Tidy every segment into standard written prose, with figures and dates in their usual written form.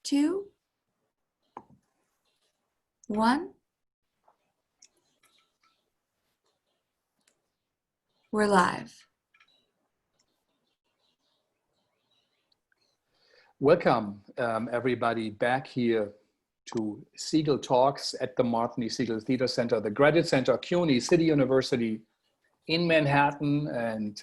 2, 1. We're live. Welcome, everybody, back here to Segal Talks at the Martin Segal Theater Center, the Graduate Center, CUNY City University in Manhattan. And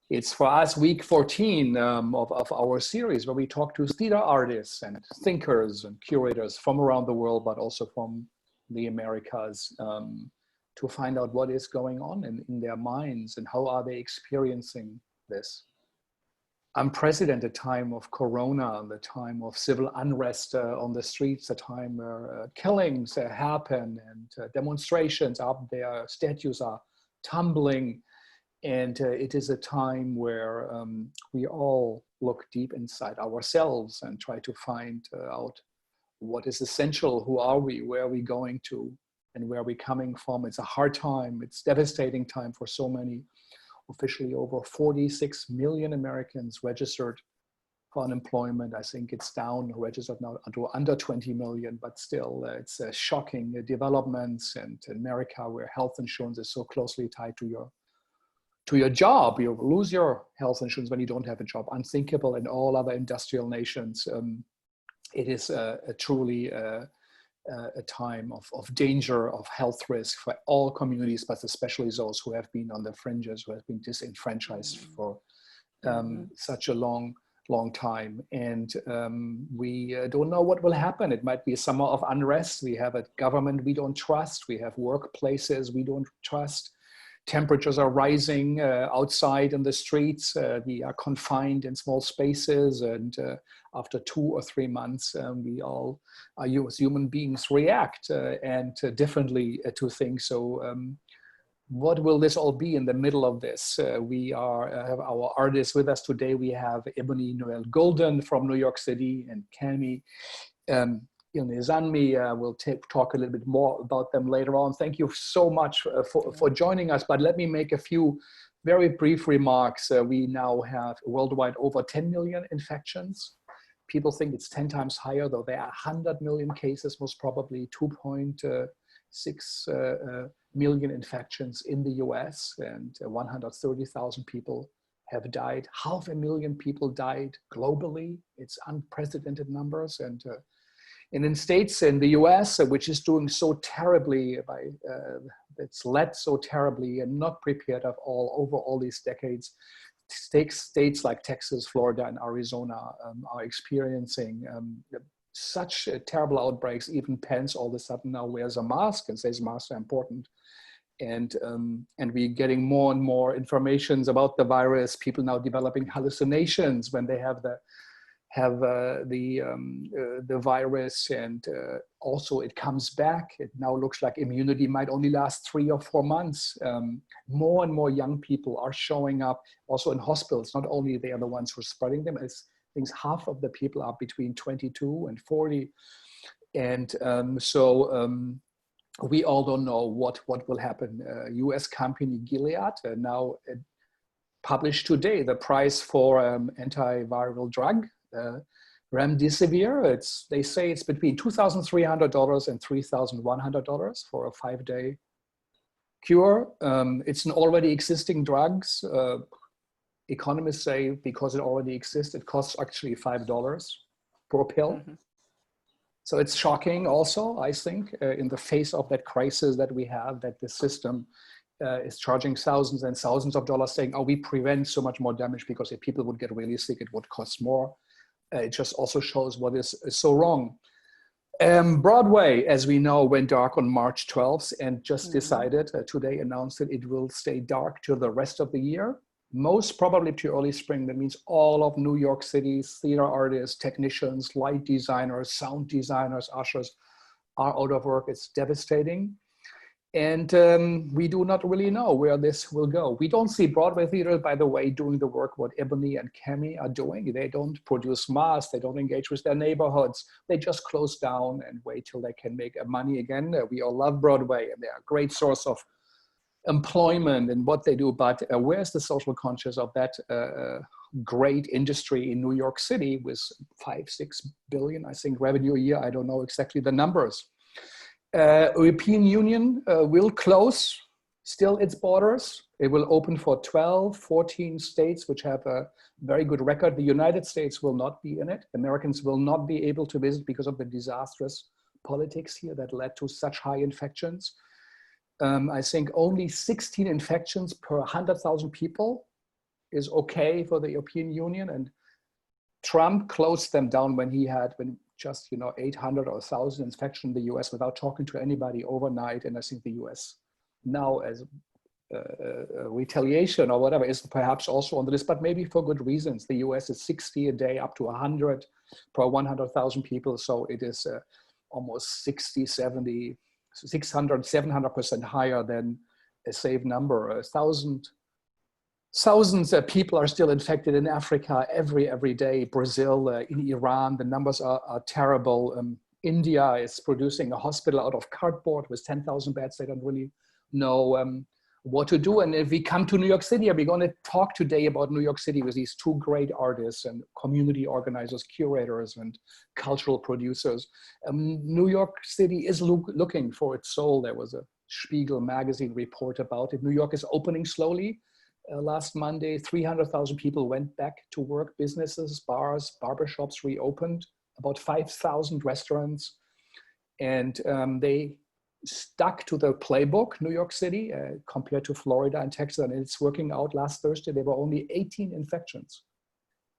it's for us week 14 of our series where we talk to theater artists and thinkers and curators from around the world, but also from the Americas, to find out what is going on in their minds and how are they experiencing this unprecedented time of Corona, the time of civil unrest on the streets, a time where killings happen and demonstrations are up there, statues are tumbling. And it is a time where we all look deep inside ourselves and try to find out what is essential, who are we, where are we going to, and where are we coming from. It's a hard time, it's a devastating time for so many. Officially over 46 million Americans registered for unemployment. I think it's down, registered now to under 20 million, but still it's shocking developments. And in America, where health insurance is so closely tied to your job, you lose your health insurance when you don't have a job. Unthinkable in all other industrial nations. It is truly a time of danger, of health risk for all communities, but especially those who have been on the fringes, who have been disenfranchised for such a long time. And we don't know what will happen. It might be a summer of unrest. We have a government we don't trust. We have workplaces we don't trust. Temperatures are rising outside in the streets. We are confined in small spaces. And after 2 or 3 months, we all, as human beings, react and differently to things. So what will this all be in the middle of this? We have our artists with us today. We have Ebony Noelle Golden from New York City and Kemi Ilesanmi. We'll talk a little bit more about them later on. Thank you so much for joining us. But let me make a few very brief remarks. We now have worldwide over 10 million infections. People think it's 10 times higher, though there are 100 million cases, most probably 2.6 million infections in the US, and 130,000 people have died. 500,000 people died globally. It's unprecedented numbers. And in states in the US, which is doing so terribly, it's led so terribly and not prepared at all over all these decades, states like Texas, Florida, and Arizona are experiencing such terrible outbreaks. Even Pence all of a sudden now wears a mask and says masks are important. And we're getting more and more information about the virus. People now developing hallucinations when they have the virus, and also it comes back. It now looks like immunity might only last 3 or 4 months. More and more young people are showing up also in hospitals. Not only they are the ones who are spreading them, as things half of the people are between 22 and 40. And we all don't know what will happen. US company Gilead now published today the price for antiviral drug, remdesivir. They say it's between $2,300 and $3,100 for a 5-day cure. It's an already existing drugs. Economists say because it already exists, it costs actually $5 per pill. Mm-hmm. So it's shocking also, I think, in the face of that crisis that we have, that the system is charging thousands and thousands of dollars, saying, oh, we prevent so much more damage because if people would get really sick, it would cost more. It just also shows what is so wrong. Broadway, as we know, went dark on March 12th and just decided today, announced that it will stay dark till the rest of the year. Most probably to early spring. That means all of New York City's theater artists, technicians, light designers, sound designers, ushers are out of work. It's devastating. And we do not really know where this will go. We don't see Broadway theater, by the way, doing the work what Ebony and Kemi are doing. They don't produce masks. They don't engage with their neighborhoods. They just close down and wait till they can make money again. We all love Broadway, and they're a great source of employment and what they do, but where's the social conscience of that great industry in New York City with 5-6 billion, I think, revenue a year? I don't know exactly the numbers. European Union will close still its borders. It will open for 12, 14 states which have a very good record. The United States will not be in it. Americans will not be able to visit because of the disastrous politics here that led to such high infections. I think only 16 infections per 100,000 people is okay for the European Union, and Trump closed them down when just 800 or 1,000 infections in the US without talking to anybody overnight. And I think the US now, as retaliation or whatever, is perhaps also on the list, but maybe for good reasons. The US is 60 a day up to 100 per 100,000 people. So it is almost 60, 70, 600, 700% higher than a safe number. Thousands of people are still infected in Africa every day. Brazil, in Iran, the numbers are terrible. India is producing a hospital out of cardboard with 10,000 beds. They don't really know what to do. And if we come to New York City, we're going to talk today about New York City with these two great artists and community organizers, curators, and cultural producers. New York City is looking for its soul. There was a Spiegel magazine report about it. New York is opening slowly. Last Monday, 300,000 people went back to work. Businesses, bars, barbershops reopened. About 5,000 restaurants. And they stuck to the playbook, New York City, compared to Florida and Texas, and it's working out. Last Thursday, there were only 18 infections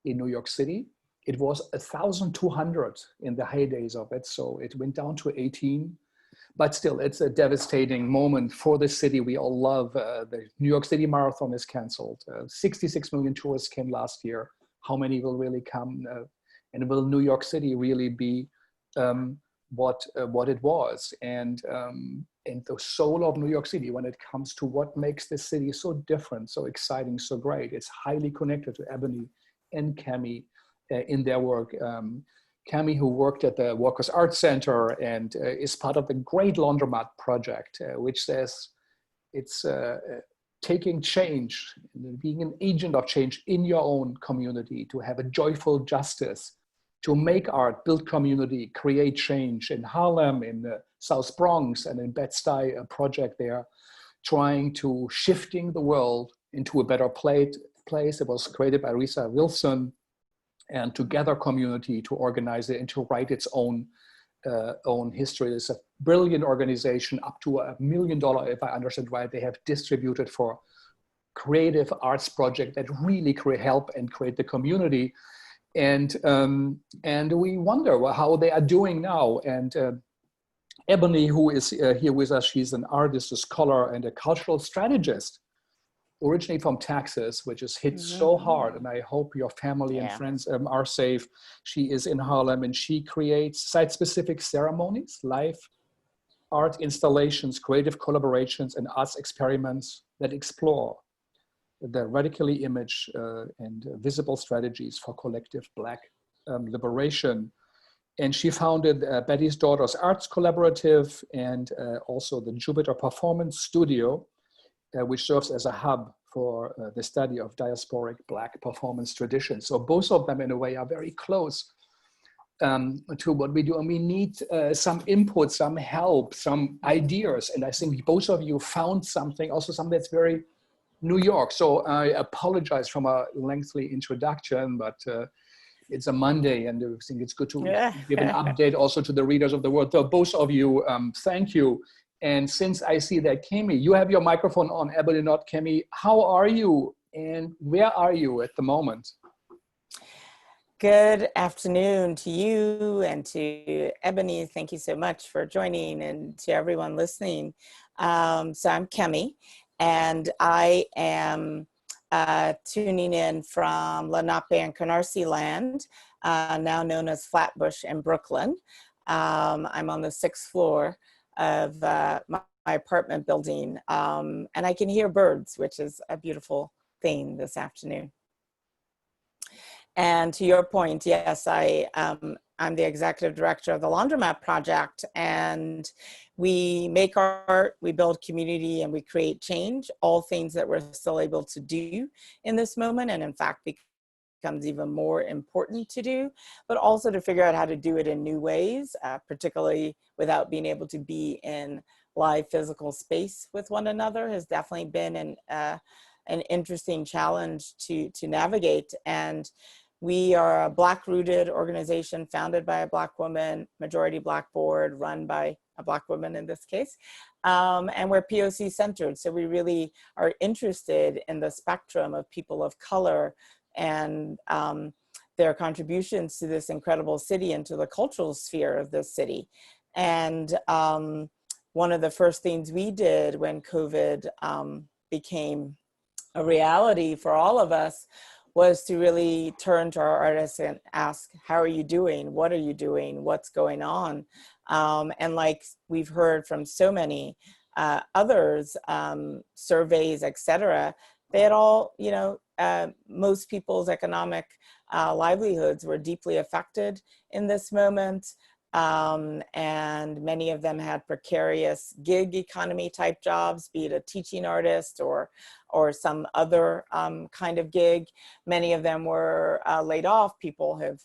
in New York City. It was 1,200 in the heydays of it, so it went down to 18. But still, it's a devastating moment for the city we all love. The New York City Marathon is canceled. 66 million tourists came last year. How many will really come? And will New York City really be what it was, and the soul of New York City when it comes to what makes this city so different, so exciting, so great? It's highly connected to Ebony and Kemi in their work. Kemi, who worked at the Walker's Art Center and is part of the great Laundromat project, which says it's taking change, being an agent of change in your own community, to have a joyful justice, to make art, build community, create change. In Harlem, in the South Bronx, and in Bed-Stuy, a project there, trying to shifting the world into a better place. It was created by Risa Wilson, and to gather community, to organize it, and to write its own history. It's a brilliant organization, up to $1 million, if I understand right. They have distributed for creative arts project that really help and create the community. And we wonder how they are doing now. And Ebony, who is here with us, she's an artist, a scholar, and a cultural strategist, originally from Texas, which is hit so hard. And I hope your family and friends are safe. She is in Harlem, and she creates site-specific ceremonies, live art installations, creative collaborations, and arts experiments that explore the radically imaged and visible strategies for collective Black liberation. And she founded Betty's Daughters Arts Collaborative, and also the Jupiter Performance Studio, which serves as a hub for the study of diasporic Black performance traditions. So both of them, in a way, are very close to what we do. And we need some input, some help, some ideas. And I think both of you found something, also something that's very New York. So I apologize for my lengthy introduction, but it's a Monday, and I think it's good to give an update also to the readers of the world. So both of you, thank you. And since I see that Kemi, you have your microphone on, Ebony, not Kemi. How are you, and where are you at the moment? Good afternoon to you and to Ebony. Thank you so much for joining, and to everyone listening. So I'm Kemi, and I am tuning in from Lenape and Canarsie land, now known as Flatbush in Brooklyn. I'm on the 6th floor of my apartment building, and I can hear birds, which is a beautiful thing this afternoon. And to your point, yes, I I'm the executive director of the Laundromat project, and we make art, we build community, and we create change, all things that we're still able to do in this moment, and in fact becomes even more important to do, but also to figure out how to do it in new ways, particularly without being able to be in live physical space with one another has definitely been an interesting challenge to navigate. And we are a Black-rooted organization founded by a Black woman, majority Black board, run by a Black woman in this case. And we're POC centered. So we really are interested in the spectrum of people of color and their contributions to this incredible city and to the cultural sphere of this city. And one of the first things we did when COVID became a reality for all of us was to really turn to our artists and ask, how are you doing? What are you doing? What's going on? And like we've heard from so many others, surveys, et cetera, they had all, you know, most people's economic livelihoods were deeply affected in this moment. And many of them had precarious gig economy type jobs, be it a teaching artist or some other kind of gig. Many of them were laid off. People have,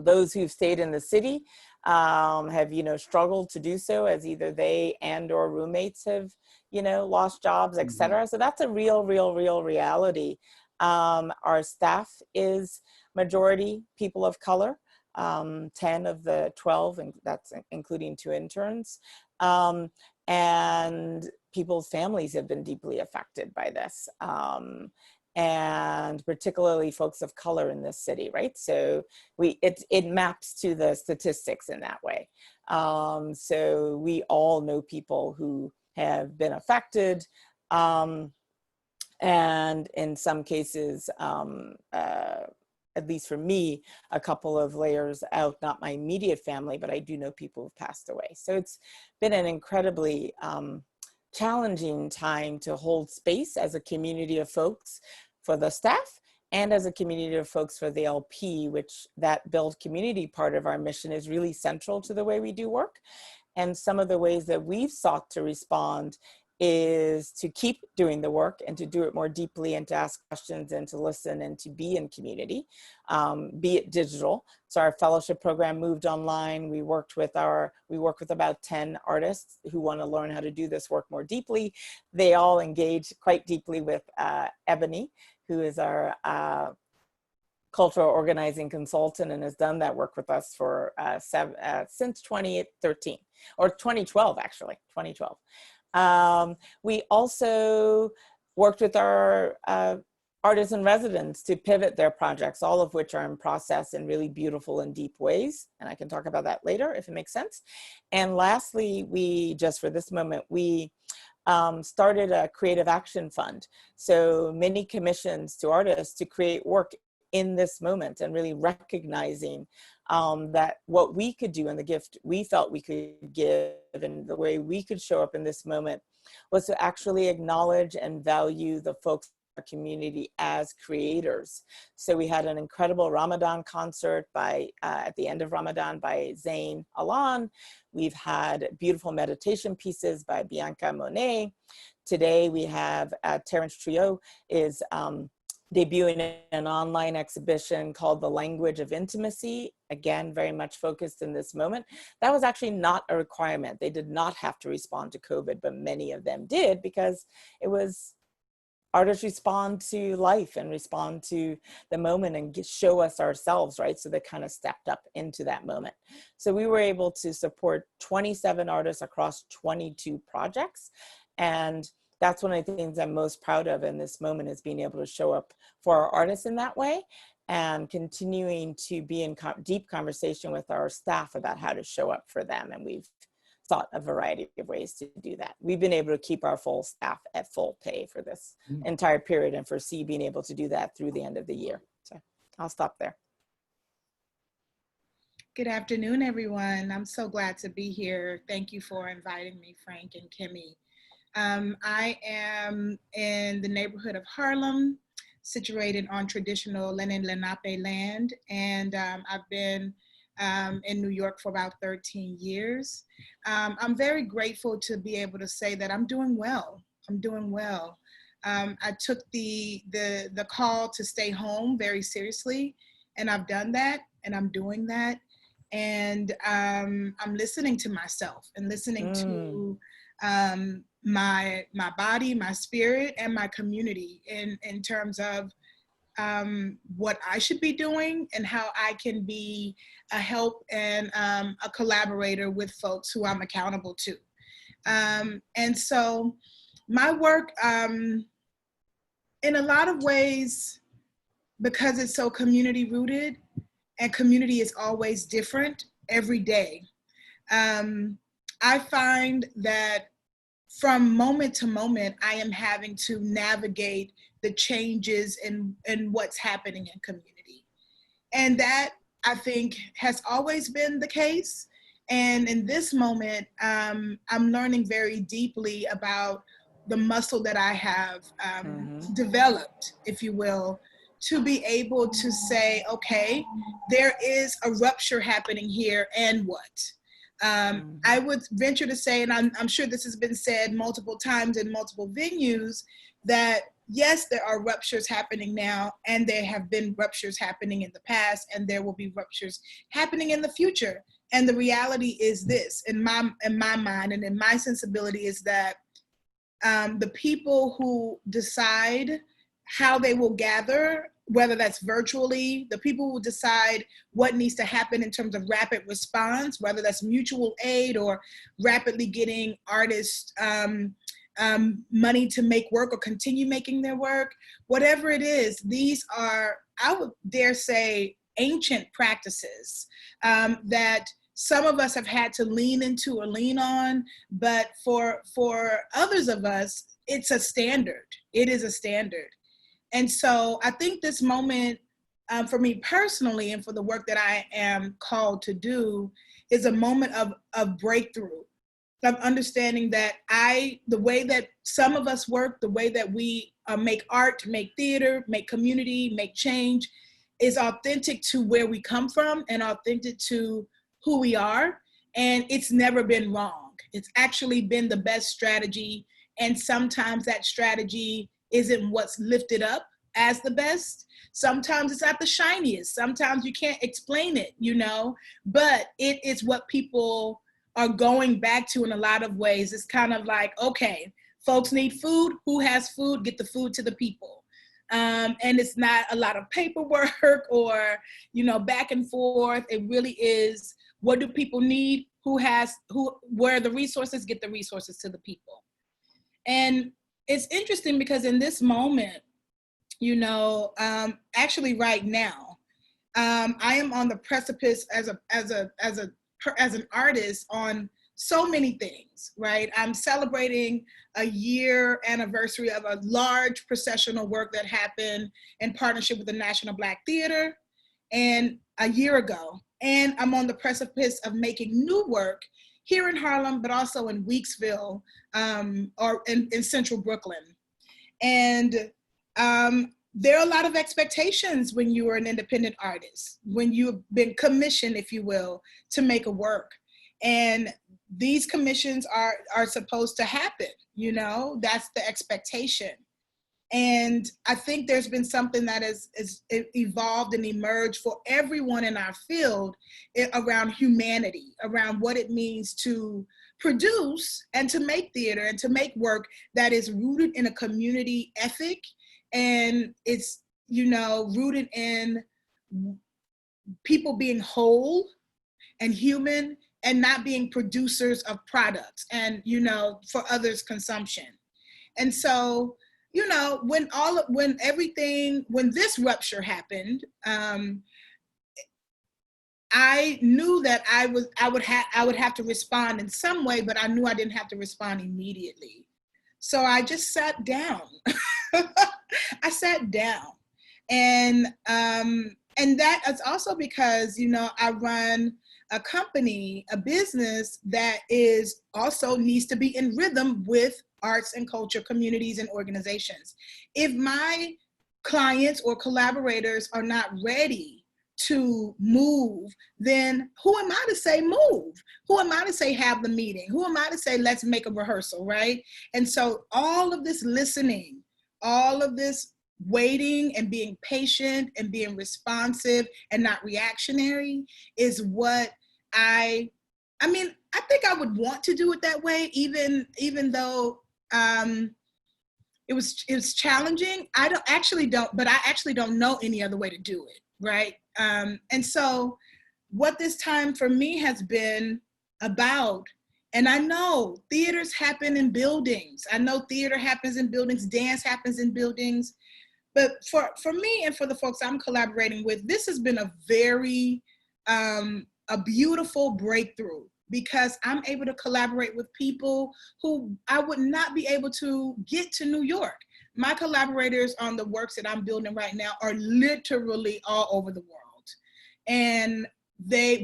those who've stayed in the city have, you know, struggled to do so as either they and or roommates have, you know, lost jobs, et cetera. So that's a real reality. Our staff is majority people of color. 10 of the 12, and that's including 2 interns. And people's families have been deeply affected by this. And particularly folks of color in this city, right? So it maps to the statistics in that way. So we all know people who have been affected, and in some cases, at least for me, a couple of layers out, not my immediate family, but I do know people who've passed away. So it's been an incredibly challenging time to hold space as a community of folks for the staff and as a community of folks for the LP, which that build community part of our mission is really central to the way we do work. And some of the ways that we've sought to respond is to keep doing the work and to do it more deeply and to ask questions and to listen and to be in community, be it digital. So our fellowship program moved online. We work with about 10 artists who want to learn how to do this work more deeply. They all engage quite deeply with Ebony, who is our cultural organizing consultant and has done that work with us for since 2013 or 2012, actually, 2012. We also worked with our artists in residence to pivot their projects, all of which are in process in really beautiful and deep ways. And I can talk about that later if it makes sense. And lastly, we, just for this moment, we started a creative action fund. So many commissions to artists to create work in this moment and really recognizing that what we could do and the gift we felt we could give and the way we could show up in this moment was to actually acknowledge and value the folks in our community as creators. So we had an incredible Ramadan concert at the end of Ramadan by Zayn Alan. We've had beautiful meditation pieces by Bianca Monet. Today we have Terrence Trio is debuting an online exhibition called The Language of Intimacy, again, very much focused in this moment. That was actually not a requirement. They did not have to respond to COVID, but many of them did because it was artists respond to life and respond to the moment and show us ourselves, right? So they kind of stepped up into that moment. So we were able to support 27 artists across 22 projects. And that's one of the things I'm most proud of in this moment is being able to show up for our artists in that way and continuing to be in deep conversation with our staff about how to show up for them. And we've thought a variety of ways to do that. We've been able to keep our full staff at full pay for this entire period and foresee being able to do that through the end of the year. So I'll stop there. Good afternoon, everyone. I'm so glad to be here. Thank you for inviting me, Frank and Kemi. I am in the neighborhood of Harlem, situated on traditional Lenape land, and I've been in New York for about 13 years. I'm very grateful to be able to say that I'm doing well. I'm doing well. I took the call to stay home very seriously, and I've done that, and I'm doing that. And I'm listening to myself and listening to my body, my spirit, and my community in terms of what I should be doing and how I can be a help and a collaborator with folks who I'm accountable to. And so my work, in a lot of ways, because it's so community rooted and community is always different every day, I find that from moment to moment, I am having to navigate the changes in what's happening in community. And that, I think, has always been the case. And in this moment, I'm learning very deeply about the muscle that I have developed, if you will, to be able to say, okay, there is a rupture happening here, and what? I would venture to say, and I'm sure this has been said multiple times in multiple venues, that yes, there are ruptures happening now, and there have been ruptures happening in the past, and there will be ruptures happening in the future. And the reality is this, in my mind and in my sensibility, is that the people who decide how they will gather, whether that's virtually, the people who decide what needs to happen in terms of rapid response, whether that's mutual aid or rapidly getting artists money to make work or continue making their work, whatever it is, these are, I would dare say, ancient practices that some of us have had to lean into or lean on, but for others of us, it's a standard. It is a standard. And so I think this moment, for me personally, and for the work that I am called to do, is a moment of breakthrough, of understanding that the way that some of us work, the way that we make art, make theater, make community, make change, is authentic to where we come from and authentic to who we are. And it's never been wrong. It's actually been the best strategy. And sometimes that strategy isn't what's lifted up as the best. Sometimes it's not the shiniest. Sometimes you can't explain it, but it is what people are going back to in a lot of ways. It's kind of like, okay, folks need food. Who has food? Get the food to the people. And it's not a lot of paperwork or, back and forth. It really is, what do people need? Where are the resources? Get the resources to the people. And it's interesting because in this moment, actually right now, I am on the precipice as an artist on so many things, right? I'm celebrating a year anniversary of a large processional work that happened in partnership with the National Black Theater and a year ago. And I'm on the precipice of making new work here in Harlem, but also in Weeksville or in central Brooklyn. And there are a lot of expectations when you are an independent artist, when you've been commissioned, if you will, to make a work. And these commissions are supposed to happen, that's the expectation. And I think there's been something that has evolved and emerged for everyone in our field around humanity, around what it means to produce and to make theater and to make work that is rooted in a community ethic. And it's, rooted in people being whole and human and not being producers of products and, for others' consumption. And so, when this rupture happened, I knew that I would have to respond in some way, but I knew I didn't have to respond immediately. So I just sat down. I sat down, and that is also because I run a company, a business that is also needs to be in rhythm with arts and culture communities and organizations. If my clients or collaborators are not ready to move, then who am I to say move? Who am I to say have the meeting? Who am I to say let's make a rehearsal, right? And so all of this listening, all of this waiting and being patient and being responsive and not reactionary is what I mean, I think I would want to do it that way, even though it was challenging. I actually don't know any other way to do it, right? And so what this time for me has been about, and I know theaters happen in buildings. I know theater happens in buildings, dance happens in buildings. But for me and for the folks I'm collaborating with, this has been a very, a beautiful breakthrough, because I'm able to collaborate with people who I would not be able to get to New York. My collaborators on the works that I'm building right now are literally all over the world. And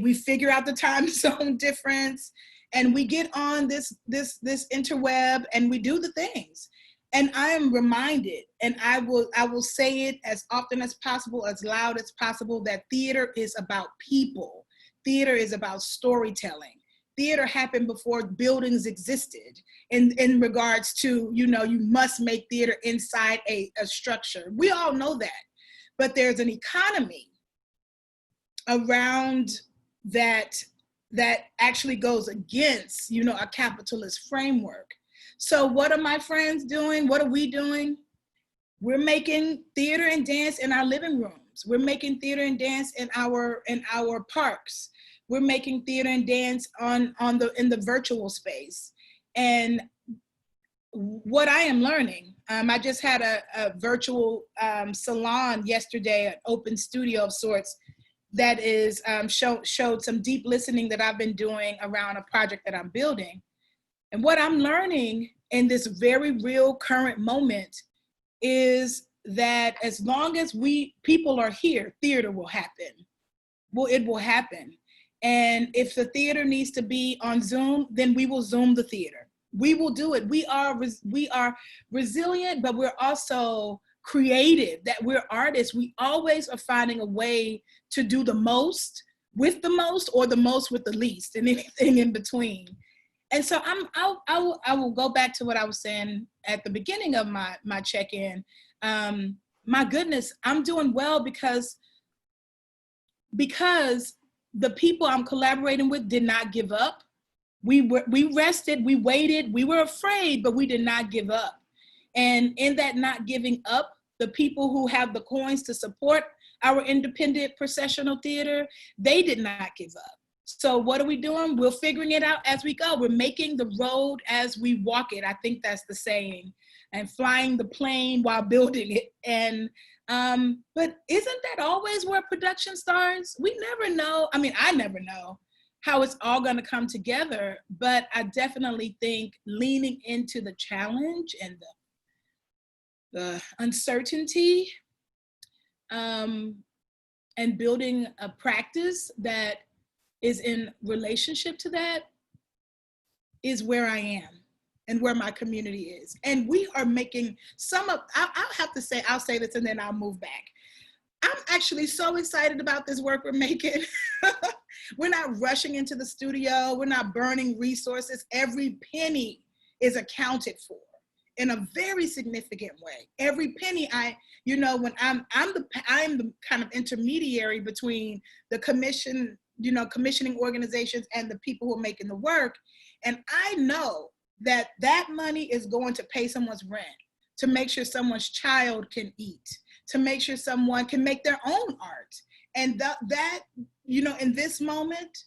we figure out the time zone difference, and we get on this interweb and we do the things. And I am reminded, and I will say it as often as possible, as loud as possible, that theater is about people. Theater is about storytelling. Theater happened before buildings existed in regards to, you must make theater inside a structure. We all know that. But there's an economy around that actually goes against, a capitalist framework. So what are my friends doing? What are we doing? We're making theater and dance in our living rooms. We're making theater and dance in our parks. We're making theater and dance in the virtual space. And what I am learning, I just had a virtual salon yesterday, an open studio of sorts, that is showed some deep listening that I've been doing around a project that I'm building. And what I'm learning in this very real current moment is that as long as people are here, theater will happen. Well, it will happen. And if the theater needs to be on Zoom, then we will Zoom the theater. We will do it. We are resilient, but we're also creative, that we're artists. We always are finding a way to do the most with the most, or the most with the least, and anything in between. And so I will go back to what I was saying at the beginning of my check-in. My goodness, I'm doing well because the people I'm collaborating with did not give up. We rested, we waited, we were afraid, but we did not give up. And in that not giving up, the people who have the coins to support our independent processional theater, they did not give up. So what are we doing? We're figuring it out as we go. We're making the road as we walk it. I think that's the saying. And flying the plane while building it. And but isn't that always where production starts? We never know. I mean, I never know how it's all going to come together. But I definitely think leaning into the challenge and the uncertainty, and building a practice that is in relationship to that is where I am and where my community is. And we are making I'll say this and then I'll move back. I'm actually so excited about this work we're making. We're not rushing into the studio. We're not burning resources. Every penny is accounted for in a very significant way. Every penny when I'm the kind of intermediary between the commissioning organizations and the people who are making the work. And I know that money is going to pay someone's rent, to make sure someone's child can eat, to make sure someone can make their own art. And that in this moment,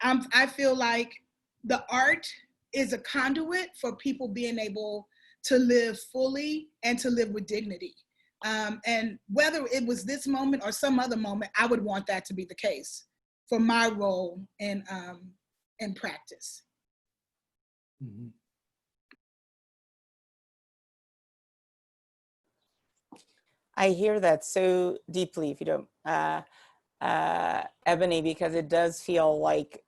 I feel like the art is a conduit for people being able to live fully and to live with dignity. And whether it was this moment or some other moment, I would want that to be the case for my role in practice. Mm-hmm. I hear that so deeply, if you don't, Ebony, because it does feel like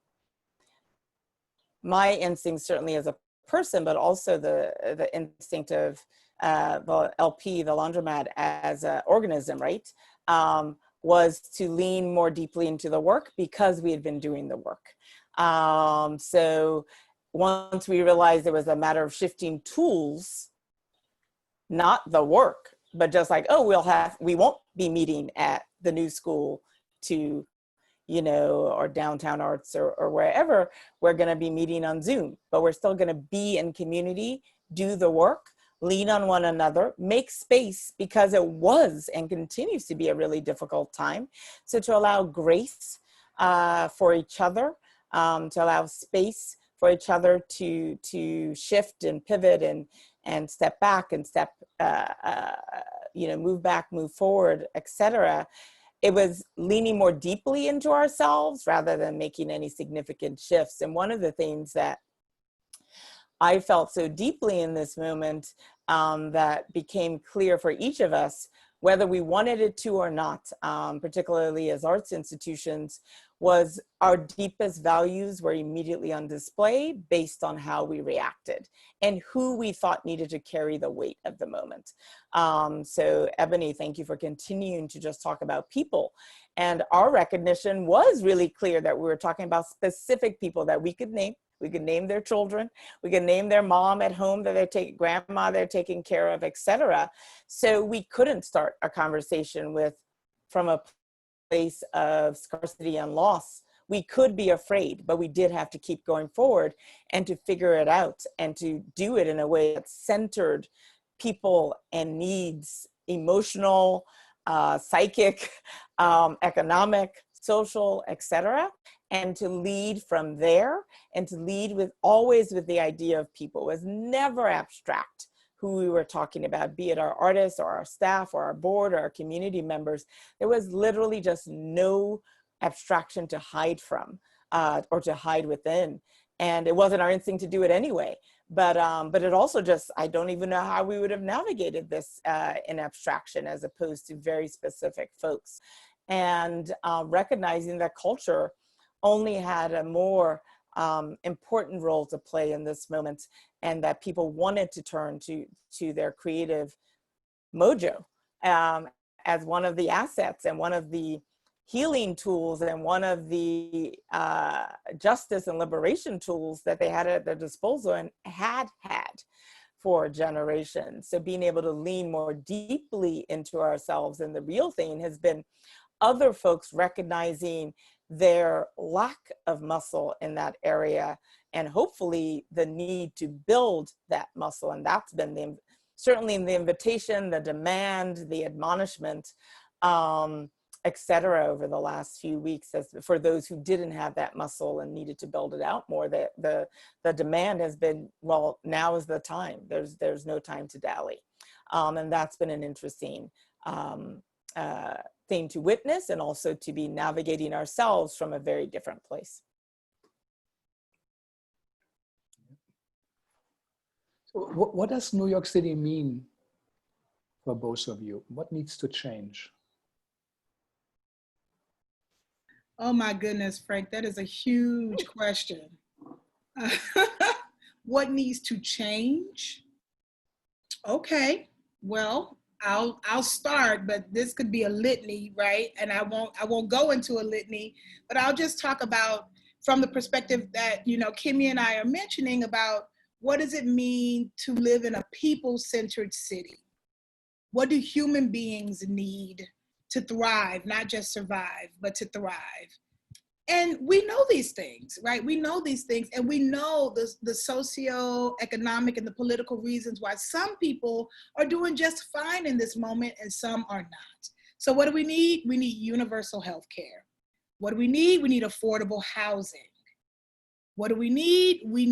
my instinct, certainly as a person, but also the instinct of the LP, the Laundromat, as an organism, right? was to lean more deeply into the work because we had been doing the work. So once we realized it was a matter of shifting tools, not the work, but just like, oh, we won't be meeting at the new school to, or downtown arts or wherever. We're going to be meeting on Zoom, but we're still going to be in community, do the work, lean on one another, make space, because it was and continues to be a really difficult time. So to allow grace for each other, to allow space for each other to shift and pivot and step back and move back, move forward, etc. It was leaning more deeply into ourselves rather than making any significant shifts. And one of the things that I felt so deeply in this moment that became clear for each of us, whether we wanted it to or not, particularly as arts institutions, was our deepest values were immediately on display based on how we reacted and who we thought needed to carry the weight of the moment. So Ebony, thank you for continuing to just talk about people. And our recognition was really clear that we were talking about specific people that we could name. We could name their children. We could name their mom at home that grandma they're taking care of, etc. So we couldn't start a conversation from a place of scarcity and loss. We could be afraid, but we did have to keep going forward and to figure it out and to do it in a way that centered people and needs, emotional, psychic, economic, social, etc. And to lead from there, and to lead always with the idea of people. It was never abstract who we were talking about, be it our artists or our staff or our board or our community members. There was literally just no abstraction to hide from or to hide within. And it wasn't our instinct to do it anyway. But it also just, I don't even know how we would have navigated this in abstraction as opposed to very specific folks. And recognizing that culture only had a more important role to play in this moment, and that people wanted to turn to their creative mojo as one of the assets and one of the healing tools and one of the justice and liberation tools that they had at their disposal and had for generations. So being able to lean more deeply into ourselves, and the real thing has been other folks recognizing their lack of muscle in that area, and hopefully the need to build that muscle. And that's been certainly the invitation, the demand, the admonishment, etc. over the last few weeks, as for those who didn't have that muscle and needed to build it out more. The demand has been, well, now is the time. There's no time to dally. And that's been an interesting thing to witness, and also to be navigating ourselves from a very different place. So what does New York City mean for both of you? What needs to change? Oh my goodness, Frank, that is a huge question. What needs to change? Okay, well, I'll start, but this could be a litany, right? And I won't go into a litany, but I'll just talk about from the perspective that, Kemi and I are mentioning about what does it mean to live in a people-centered city? What do human beings need to thrive, not just survive, but to thrive? And we know these things, right? We know these things, and we know the socio-economic and the political reasons why some people are doing just fine in this moment and some are not. So what do we need? We need universal health care. What do we need? We need affordable housing. What do we need? We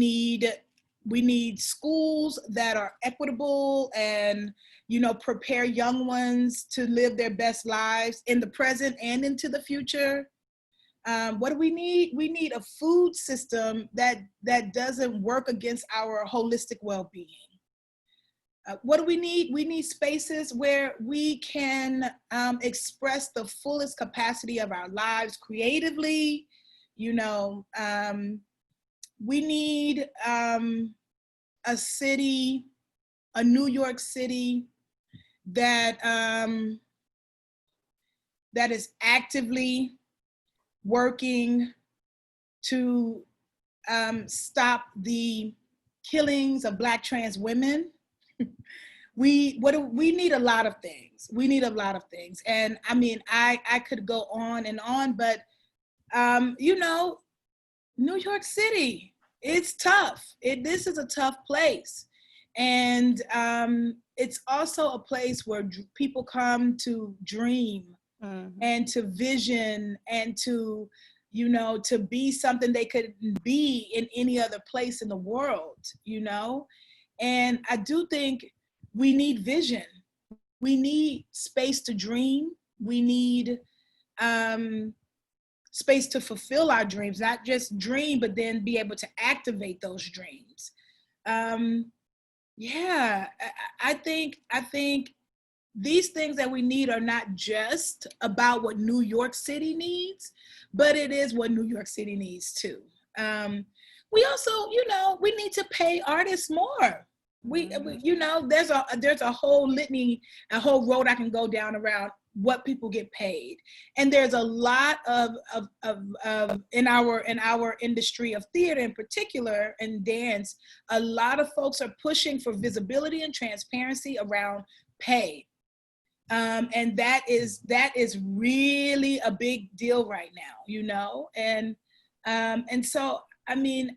need schools that are equitable and, prepare young ones to live their best lives in the present and into the future. What do we need? We need a food system that doesn't work against our holistic well-being. What do we need? We need spaces where we can express the fullest capacity of our lives creatively. We need a city, a New York City that that is actively working to stop the killings of Black trans women. We need a lot of things. We need a lot of things. And I mean, I could go on and on, but you know, New York City, it's tough. This is a tough place. And it's also a place where people come to dream and to vision and to, you know, to be something they could be in any other place in the world, you know? And I do think we need vision. We need space to dream. We need space to fulfill our dreams, not just dream, but then be able to activate those dreams. Yeah, I think these things that we need are not just about what New York City needs, but it is what New York City needs too. We also, you know, we need to pay artists more. We you know, there's a whole litany, a whole road I can go down around what people get paid, and there's a lot of in our industry of theater in particular and dance, a lot of folks are pushing for visibility and transparency around pay, and that is really a big deal right now, you know, and so I mean,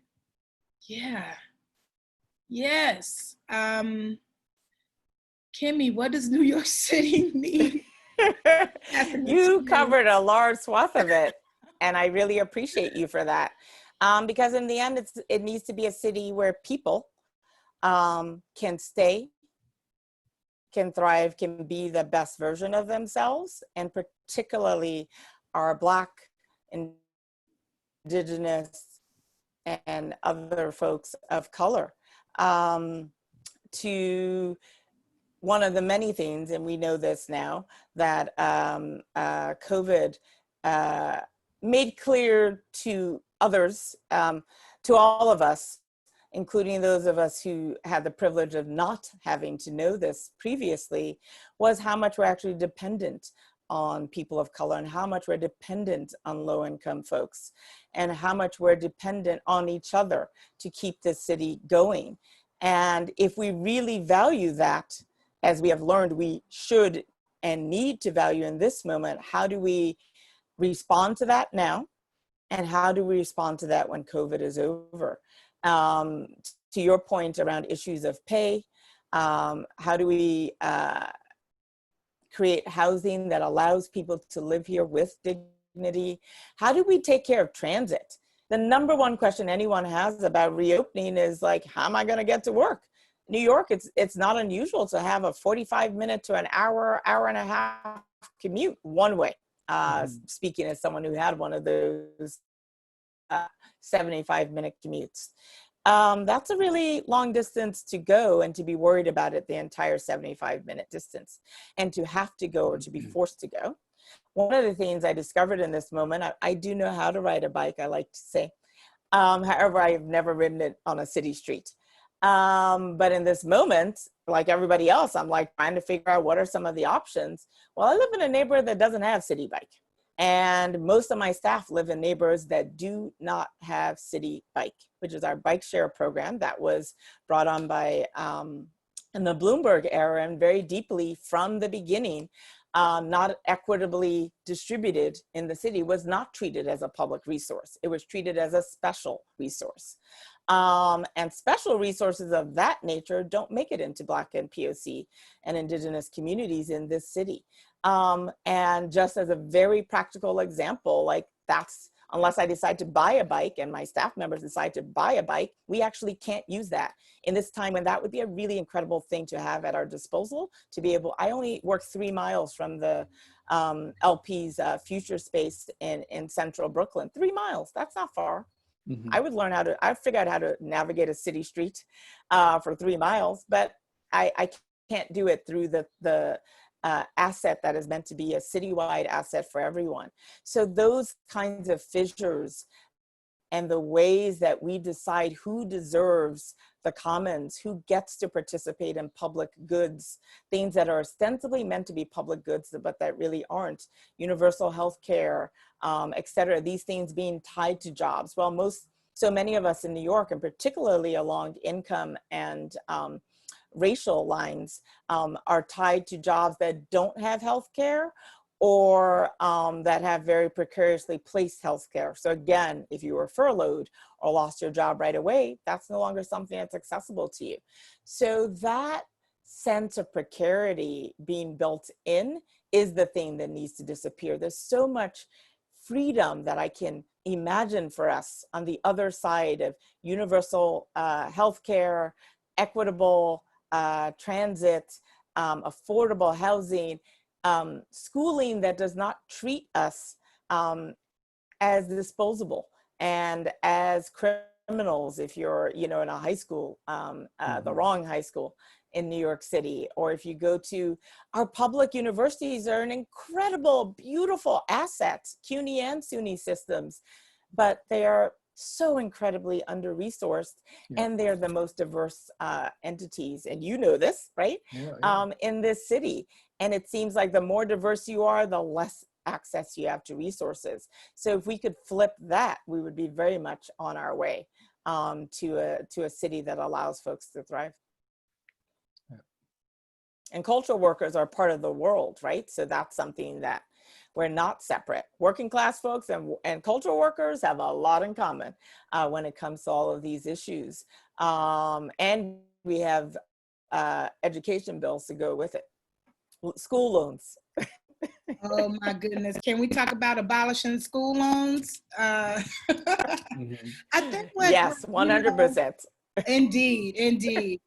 yeah, yes, Kemi, what does New York City need? You covered a large swath of it, and I really appreciate you for that. Because in the end, it needs to be a city where people can stay, can thrive, can be the best version of themselves, and particularly our Black, Indigenous, and other folks of color. To one of the many things, and we know this now, that COVID made clear to others, to all of us, including those of us who had the privilege of not having to know this previously, was how much we're actually dependent on people of color, and how much we're dependent on low-income folks, and how much we're dependent on each other to keep this city going. And if we really value that, as we have learned we should and need to value in this moment, how do we respond to that now? And how do we respond to that when COVID is over? To your point around issues of pay, how do we create housing that allows people to live here with dignity? How do we take care of transit? The number one question anyone has about reopening is like, how am I gonna get to work? New York, it's not unusual to have a 45-minute to an hour and a half commute one way. Speaking as someone who had one of those 75-minute commutes. That's a really long distance to go, and to be worried about it the entire 75-minute distance, and to have to go or to be forced to go. One of the things I discovered in this moment, I do know how to ride a bike, I like to say. However, I have never ridden it on a city street. But in this moment, like everybody else, I'm like trying to figure out what are some of the options. Well, I live in a neighborhood that doesn't have city bike. And most of my staff live in neighborhoods that do not have city bike, which is our bike share program that was brought on by, in the Bloomberg era, and very deeply from the beginning, not equitably distributed in the city, was not treated as a public resource. It was treated as a special resource. And special resources of that nature don't make it into Black and POC and Indigenous communities in this city. And just as a very practical example, like that's, unless I decide to buy a bike and my staff members decide to buy a bike, we actually can't use that in this time when that would be a really incredible thing to have at our disposal, to be able, I only work 3 miles from the LP's future space in central Brooklyn. 3 miles, that's not far. I would learn I figured out how to navigate a city street for 3 miles, but I can't do it through the asset that is meant to be a citywide asset for everyone. So those kinds of fissures and the ways that we decide who deserves the commons, who gets to participate in public goods, things that are ostensibly meant to be public goods, but that really aren't, universal health care, et cetera, these things being tied to jobs. Well, so many of us in New York, and particularly along income and racial lines, are tied to jobs that don't have health care, or that have very precariously placed healthcare. So again, if you were furloughed or lost your job right away, that's no longer something that's accessible to you. So that sense of precarity being built in is the thing that needs to disappear. There's so much freedom that I can imagine for us on the other side of universal healthcare, equitable transit, affordable housing, schooling that does not treat us as disposable and as criminals if you're, in a high school, the wrong high school in New York City, or if you go to our public universities are an incredible, beautiful asset, CUNY and SUNY systems, but they are so incredibly under-resourced, and they're the most diverse entities, and you know this, right? In this city. And it seems like the more diverse you are, the less access you have to resources. So if we could flip that, we would be very much on our way to a city that allows folks to thrive. And cultural workers are part of the world, right? So that's something that we're not separate. Working class folks and cultural workers have a lot in common when it comes to all of these issues. And we have education bills to go with it. School loans. Oh my goodness. Can we talk about abolishing school loans? I think yes, 100%. Indeed.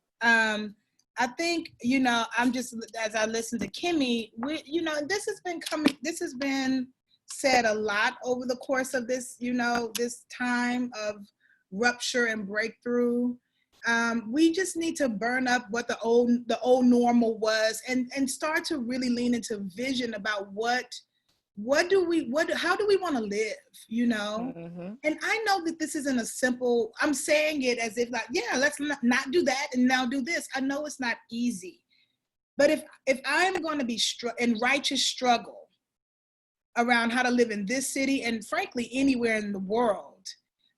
I think, I'm just, as I listen to Kemi, this has been said a lot over the course of this, this time of rupture and breakthrough. We just need to burn up what the old normal was and start to really lean into vision about how do we want to live, And I know that this isn't a simple, I'm saying it as if like, let's not do that and now do this. I know it's not easy, but if I'm going to be in righteous struggle around how to live in this city and frankly anywhere in the world,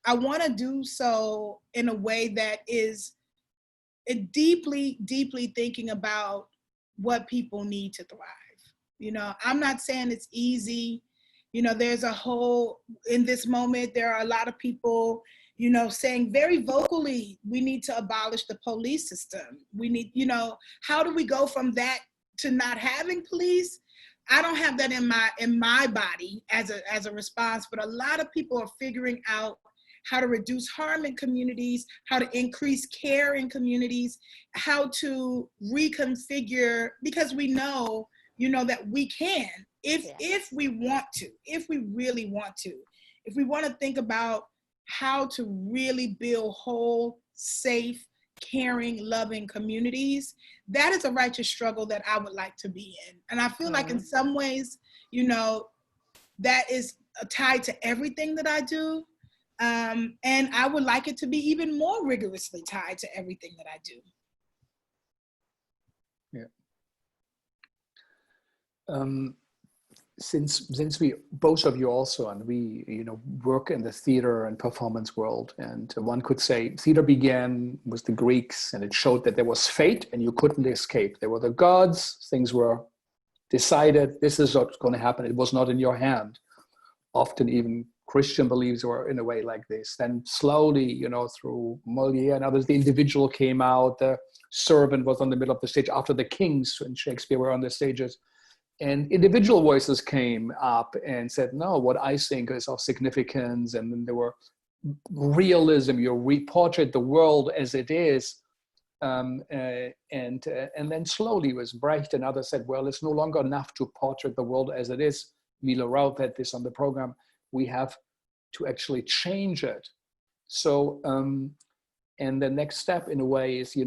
I want to do so in a way that is deeply, deeply thinking about what people need to thrive. I'm not saying it's easy. There's in this moment, there are a lot of people, saying very vocally, we need to abolish the police system. We need, how do we go from that to not having police? I don't have that in my body as a response, but a lot of people are figuring out how to reduce harm in communities, how to increase care in communities, how to reconfigure, because we know, that we can, if we want to, if we really want to, if we want to think about how to really build whole, safe, caring, loving communities, that is a righteous struggle that I would like to be in. And I feel like in some ways, that is tied to everything that I do. And I would like it to be even more rigorously tied to everything that I do. Since we, both of you also, and we, work in the theater and performance world, and one could say theater began with the Greeks, and it showed that there was fate and you couldn't escape. There were the gods, things were decided, this is what's going to happen. It was not in your hand. Often even Christian beliefs were in a way like this. Then slowly, through Molière and others, the individual came out, the servant was on the middle of the stage after the kings and Shakespeare were on the stages. And individual voices came up and said, no, what I think is of significance. And then there were realism, you reportrait the world as it is. And then slowly was Brecht and others said, well, it's no longer enough to portrait the world as it is. Mila Raut had this on the program. We have to actually change it. So, and the next step in a way is,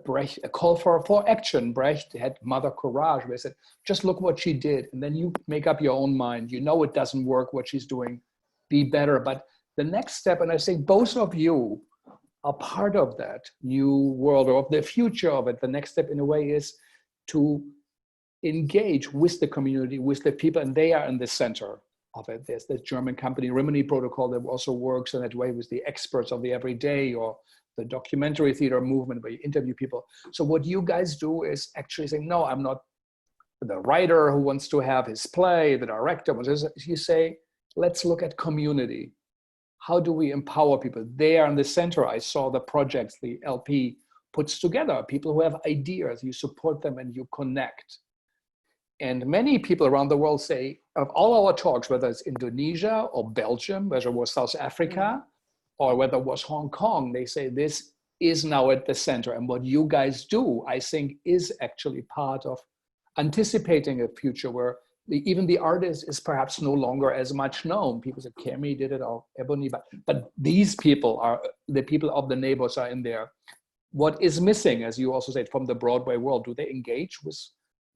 Brecht, a call for action. Brecht had Mother Courage, where he said, just look what she did. And then you make up your own mind. It doesn't work what she's doing, be better. But the next step, and I think both of you are part of that new world or of the future of it. The next step in a way is to engage with the community, with the people, and they are in the center of it. There's this German company, Rimini Protocol, that also works in that way with the experts of the everyday, or the documentary theater movement where you interview people. So what you guys do is actually say, no, I'm not the writer who wants to have his play, the director. You say, let's look at community. How do we empower people? They are in the center. I saw the projects the LP puts together, people who have ideas, you support them and you connect. And many people around the world say, of all our talks, whether it's Indonesia or Belgium, whether it was South Africa, or whether it was Hong Kong, they say this is now at the center. And what you guys do, I think, is actually part of anticipating a future where even the artist is perhaps no longer as much known. People say, Kemi did it, or Ebony, but these people are, the people of the neighbors are in there. What is missing, as you also said, from the Broadway world? Do they engage with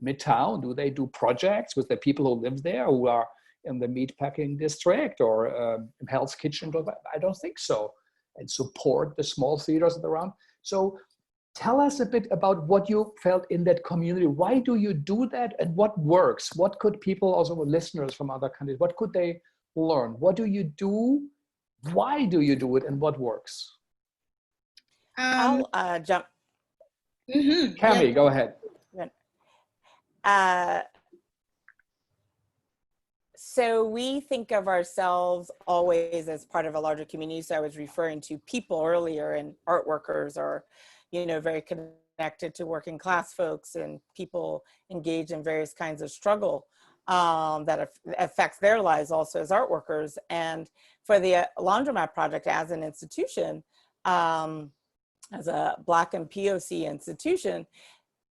Midtown? Do they do projects with the people who live there, who are in the meatpacking district or Hell's Kitchen? I don't think so. And support the small theaters around. So tell us a bit about what you felt in that community. Why do you do that, and what works? What could people, also listeners from other countries, what could they learn? What do you do? Why do you do it, and what works? I'll jump. Kemi, go ahead. So we think of ourselves always as part of a larger community. So I was referring to people earlier, and art workers are, you know, very connected to working class folks, and people engage in various kinds of struggle that affects their lives also as art workers. And for the Laundromat Project as an institution, as a Black and POC institution,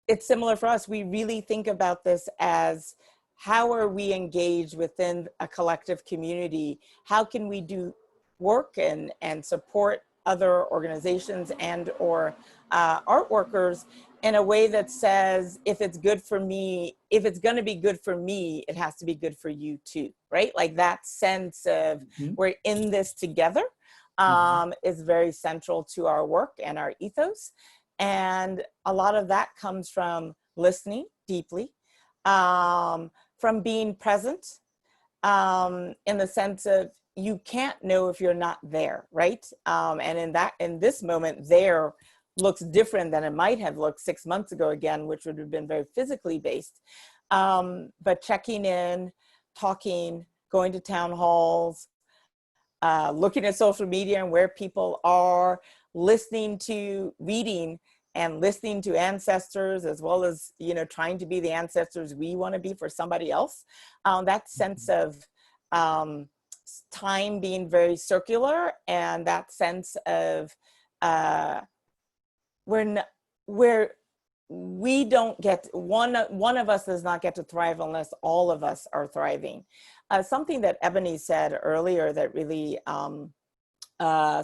it's similar for us. We really think about this as, how are we engaged within a collective community? How can we do work and support other organizations and or art workers in a way that says, if it's good for me, if it's going to be good for me, it has to be good for you too, right? Like that sense of we're in this together is very central to our work and our ethos. And a lot of that comes from listening deeply, from being present, in the sense of, you can't know if you're not there, right? And in this moment, there looks different than it might have looked 6 months ago again, which would have been very physically based. But checking in, talking, going to town halls, looking at social media and where people are, listening to, reading and listening to ancestors, as well as, you know, trying to be the ancestors we want to be for somebody else. That sense of time being very circular, and that sense of where we don't get, one of us does not get to thrive unless all of us are thriving. Something that Ebony said earlier that really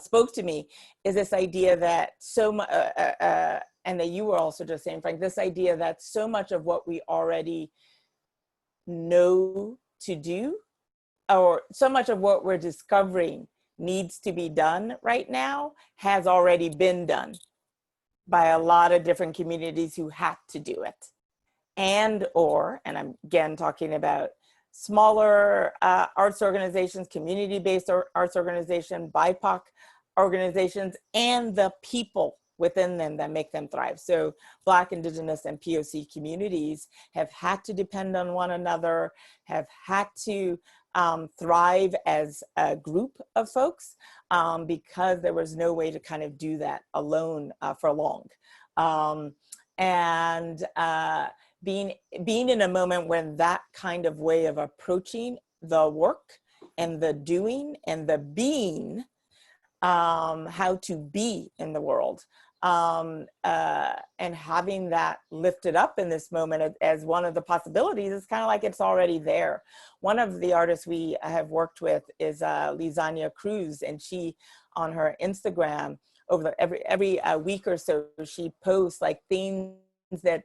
spoke to me is this idea that and that you were also just saying, Frank, this idea that so much of what we already know to do, or so much of what we're discovering needs to be done right now, has already been done by a lot of different communities who had to do it. And I'm again talking about smaller arts organizations, community-based arts organizations, BIPOC organizations, and the people within them that make them thrive. So Black, Indigenous, and POC communities have had to depend on one another, have had to thrive as a group of folks, because there was no way to kind of do that alone for long. Being in a moment when that kind of way of approaching the work and the doing and the being, how to be in the world, and having that lifted up in this moment as one of the possibilities, is kind of like it's already there. One of the artists we have worked with is Lizania Cruz, and she, on her Instagram, over every week or so, she posts like things that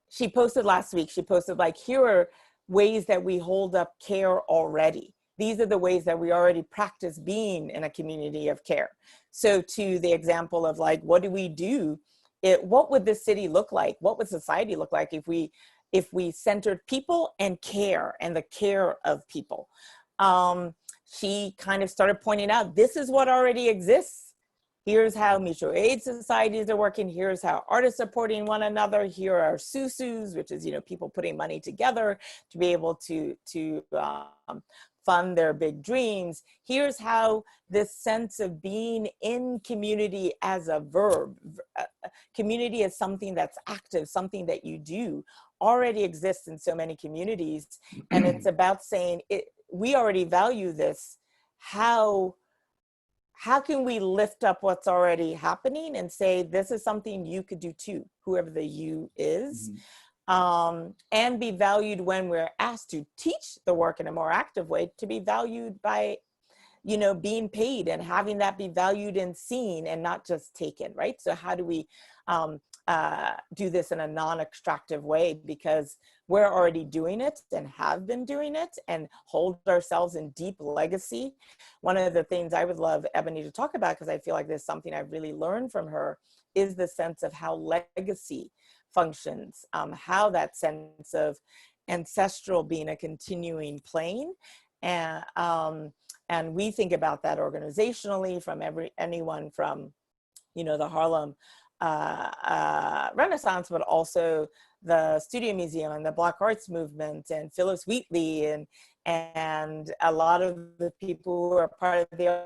she posted last week. She posted like, here are ways that we hold up care already. these are the ways that we already practice being in a community of care. So to the example of like, what do we do? What would this city look like? What would society look like if we centered people and care and the care of people? She kind of started pointing out, this is what already exists. Here's how mutual aid societies are working. Here's how artists are supporting one another. Here are susus, which is, you know, people putting money together to be able to fund their big dreams. Here's how this sense of being in community as a verb, community is something that's active, something that you do, already exists in so many communities. And it's about saying, we already value this. How can we lift up what's already happening and say, this is something you could do too, whoever the you is. And be valued when we're asked to teach the work in a more active way, to be valued by, you know, being paid and having that be valued and seen and not just taken, right? So how do we do this in a non-extractive way, because we're already doing it and have been doing it and hold ourselves in deep legacy. One of the things I would love Ebony to talk about, because I feel like there's something I've really learned from her, is the sense of how legacy functions, how that sense of ancestral being a continuing plane. And we think about that organizationally from anyone from, you know, the Harlem Renaissance, but also the Studio Museum and the Black Arts Movement and Phyllis Wheatley and a lot of the people who are part of the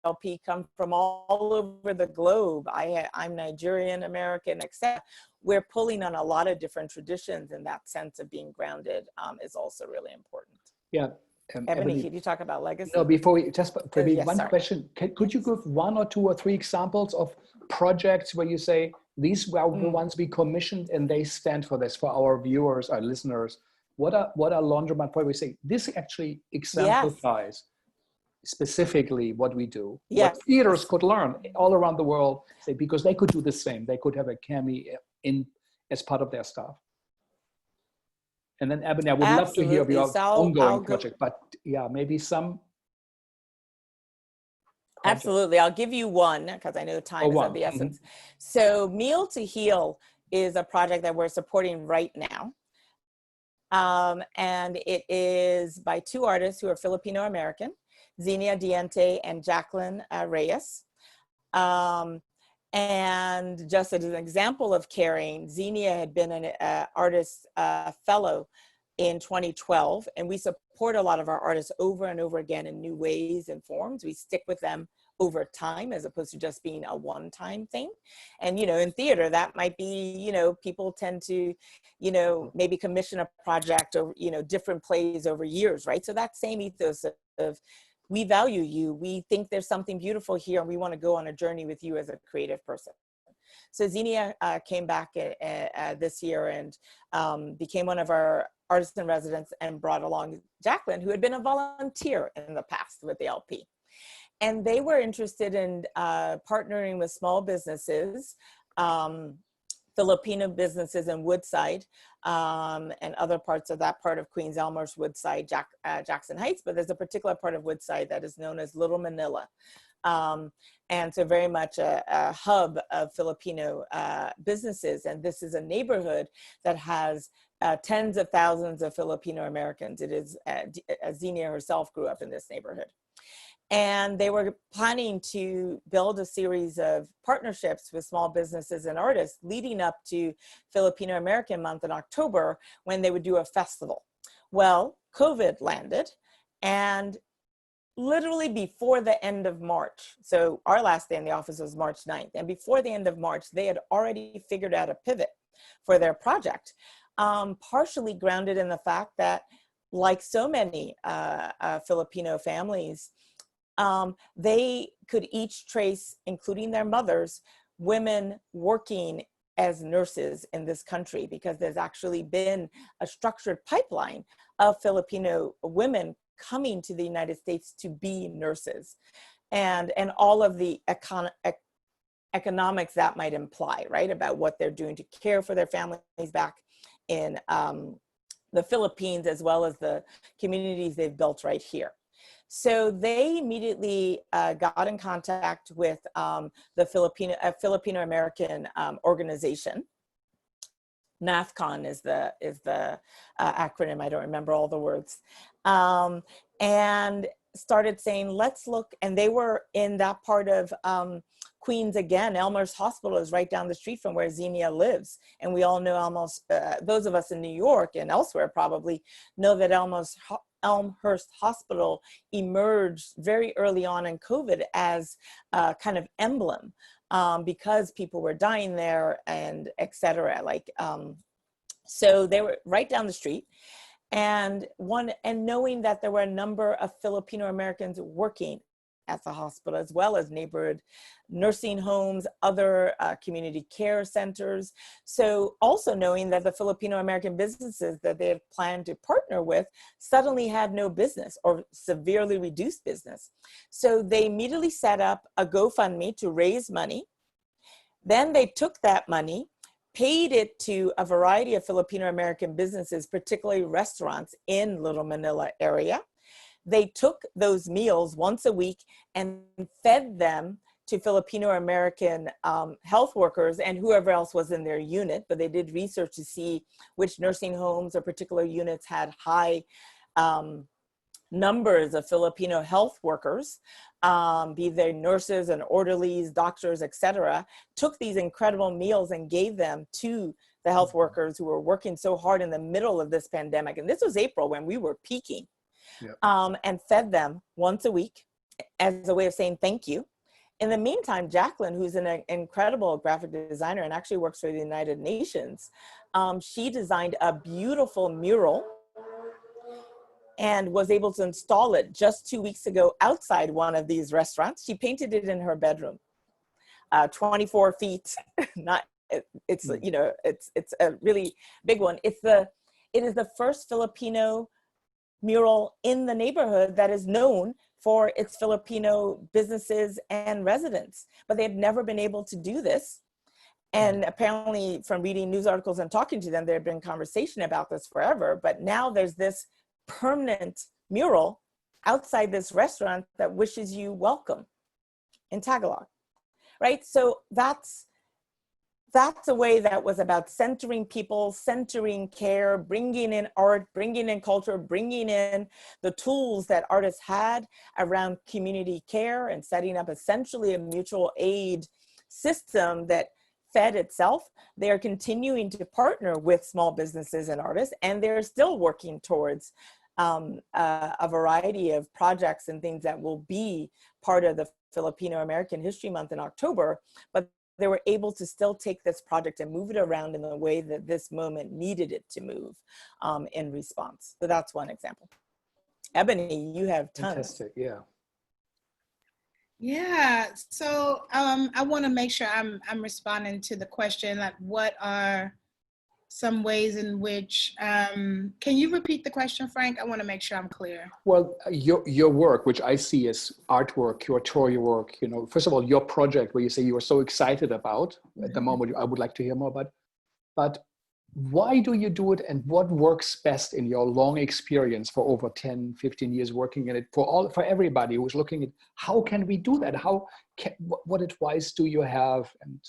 LP come from all over the globe. I'm Nigerian American, etc. We're pulling on a lot of different traditions, and that sense of being grounded is also really important. Yeah. Ebony, could you talk about legacy? No, before we just maybe yes, one sorry. question. Could you give 1 or 2 or 3 examples of projects where you say these were the ones we commissioned and they stand for this, for our viewers, our listeners? What are Laundromat where we say this actually exemplifies specifically what we do? What theaters could learn all around the world, say, because they could do the same. They could have a Kemi in as part of their staff. And then Ebony, I would love to hear of your ongoing project, but yeah, maybe some. Project. Absolutely, I'll give you one because I know time is of the essence. So Meal to Heal is a project that we're supporting right now. And it is by 2 artists who are Filipino American, Xenia Diente and Jacqueline Reyes. And just as an example of caring, Xenia had been an artist fellow in 2012, and we support a lot of our artists over and over again in new ways and forms. We stick with them over time as opposed to just being a one-time thing. And, you know, in theater, that might be, you know, people tend to, you know, maybe commission a project or, you know, different plays over years, right? So that same ethos of we value you, we think there's something beautiful here, and we want to go on a journey with you as a creative person. So Xenia came back this year and became one of our artists in residence and brought along Jacqueline, who had been a volunteer in the past with the LP. And they were interested in partnering with small businesses, Filipino businesses in Woodside and other parts of that part of Queens, Elmhurst, Woodside, Jackson Heights, but there's a particular part of Woodside that is known as Little Manila. And so very much a hub of Filipino businesses. And this is a neighborhood that has tens of thousands of Filipino Americans. It is, Xenia herself grew up in this neighborhood. And they were planning to build a series of partnerships with small businesses and artists leading up to Filipino American Month in October, when they would do a festival. Well, COVID landed, and literally before the end of March, so our last day in the office was March 9th, and before the end of March, they had already figured out a pivot for their project, partially grounded in the fact that, like so many Filipino families, they could each trace, including their mothers, women working as nurses in this country, because there's actually been a structured pipeline of Filipino women coming to the United States to be nurses, and all of the economics that might imply, right, about what they're doing to care for their families back in the Philippines, as well as the communities they've built right here. So they immediately got in contact with the Filipino American organization. NAFCON is the acronym. I don't remember all the words. And started saying, let's look, and they were in that part of Queens again. Elmhurst Hospital is right down the street from where Xenia lives. And we all know almost, those of us in New York and elsewhere probably know that Elmhurst Hospital emerged very early on in COVID as a kind of emblem because people were dying there and et cetera. So they were right down the street. And knowing that there were a number of Filipino Americans working at the hospital, as well as neighborhood nursing homes, other community care centers. So also knowing that the Filipino American businesses that they had planned to partner with suddenly had no business or severely reduced business. So they immediately set up a GoFundMe to raise money. Then they took that money, paid it to a variety of Filipino American businesses, particularly restaurants in Little Manila area. They took those meals once a week and fed them to Filipino American health workers and whoever else was in their unit. But they did research to see which nursing homes or particular units had high numbers of Filipino health workers, be they nurses and orderlies, doctors, etc., took these incredible meals and gave them to the health workers who were working so hard in the middle of this pandemic. And this was April when we were peaking. Yep. And fed them once a week as a way of saying thank you. In the meantime, Jacqueline, who's an incredible graphic designer and actually works for the United Nations, she designed a beautiful mural and was able to install it just 2 weeks ago outside one of these restaurants. She painted it in her bedroom, 24 feet. It's a really big one. It is the first Filipino mural in the neighborhood that is known for its Filipino businesses and residents, but they had never been able to do this. And apparently from reading news articles and talking to them, there had been conversation about this forever, but now there's this permanent mural outside this restaurant that wishes you welcome in Tagalog, right? So that's a way that was about centering people, centering care, bringing in art, bringing in culture, bringing in the tools that artists had around community care and setting up essentially a mutual aid system that fed itself. They are continuing to partner with small businesses and artists, and they're still working towards a variety of projects and things that will be part of the Filipino American History Month in October, but they were able to still take this project and move it around in the way that this moment needed it to move in response. So that's one example. Ebony, you have tons. Fantastic, yeah. Yeah, so I want to make sure I'm responding to the question, like what are some ways in which, can you repeat the question, Frank? I want to make sure I'm clear. Well, your work, which I see as artwork, curatorial work, first of all, your project where you say you are so excited about at the moment, I would like to hear more about, but why do you do it and what works best in your long experience for over 10, 15 years working in it for everybody who's looking at how can we do that? What advice do you have? And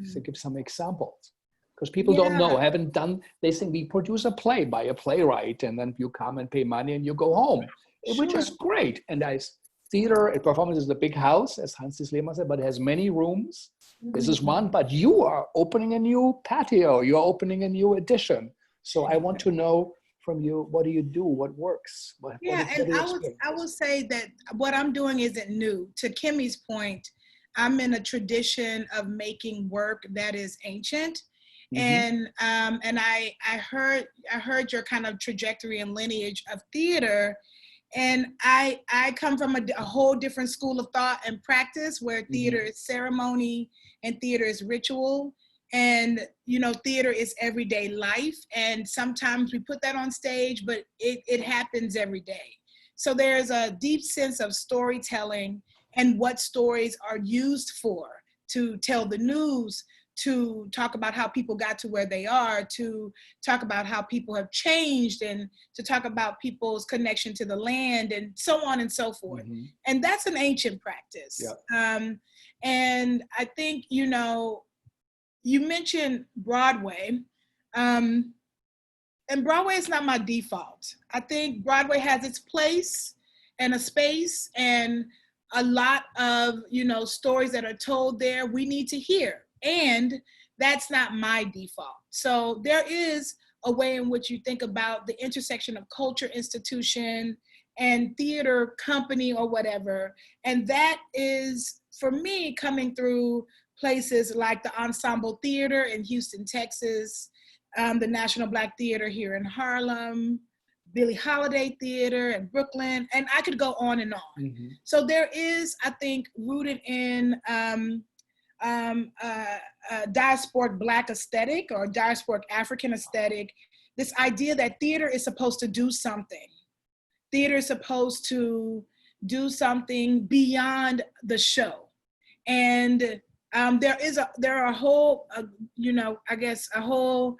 so give some examples. Because people don't know, haven't done, they think we produce a play by a playwright and then you come and pay money and you go home, which is great. And theater and performance is a big house, as Hans Lehmann said, but it has many rooms. This is one, but you are opening a new patio, you're opening a new addition. So I want to know from you, what do you do? What works? I will say that what I'm doing isn't new. To Kemi's point, I'm in a tradition of making work that is ancient. And I heard your kind of trajectory and lineage of theater, and I come from a whole different school of thought and practice where theater is ceremony and theater is ritual, and theater is everyday life, and sometimes we put that on stage, but it happens every day. So there's a deep sense of storytelling and what stories are used for, to tell the news, to talk about how people got to where they are, to talk about how people have changed, and to talk about people's connection to the land, and so on and so forth. Mm-hmm. And that's an ancient practice. Yeah. And I think, you know, you mentioned Broadway, and Broadway is not my default. I think Broadway has its place and a space, and a lot of, you know, stories that are told there we need to hear. And that's not my default. So there is a way in which you think about the intersection of culture, institution, and theater company or whatever. And that is, for me, coming through places like the Ensemble Theater in Houston, Texas, the National Black Theater here in Harlem, Billie Holiday Theater in Brooklyn, and I could go on and on. Mm-hmm. So there is, I think, rooted in diasporic Black aesthetic or diasporic African aesthetic, this idea that theater is supposed to do something. Theater is supposed to do something beyond the show. And there are a whole, you know, I guess a whole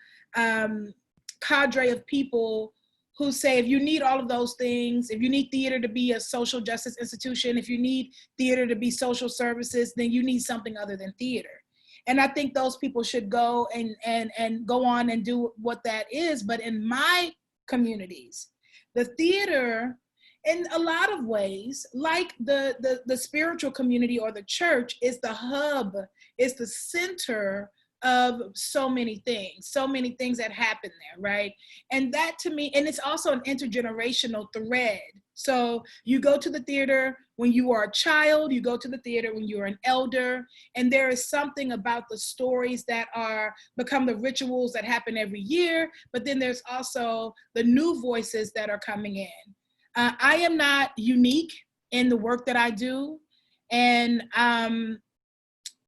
cadre of people who say, if you need all of those things, if you need theater to be a social justice institution, if you need theater to be social services, then you need something other than theater. And I think those people should go and go on and do what that is. But in my communities, the theater, in a lot of ways, like the spiritual community or the church, is the hub, is the center of so many things that happen there, right? And that, to me, and it's also an intergenerational thread. So you go to the theater when you are a child, you go to the theater when you're an elder, and there is something about the stories that become the rituals that happen every year, but then there's also the new voices that are coming in. I am not unique in the work that I do, and I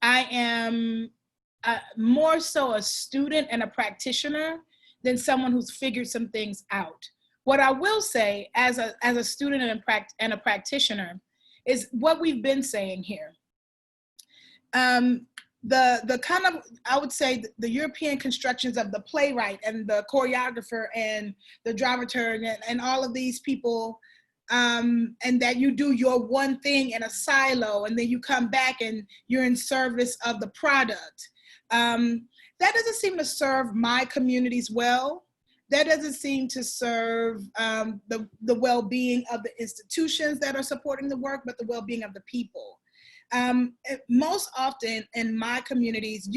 am more so a student and a practitioner than someone who's figured some things out. What I will say as a student and a practitioner is what we've been saying here. The kind of, I would say, the European constructions of the playwright and the choreographer and the dramaturg and all of these people, and that you do your one thing in a silo and then you come back and you're in service of the product. That doesn't seem to serve my communities well. That doesn't seem to serve the well-being of the institutions that are supporting the work, but the well-being of the people. Most often in my communities,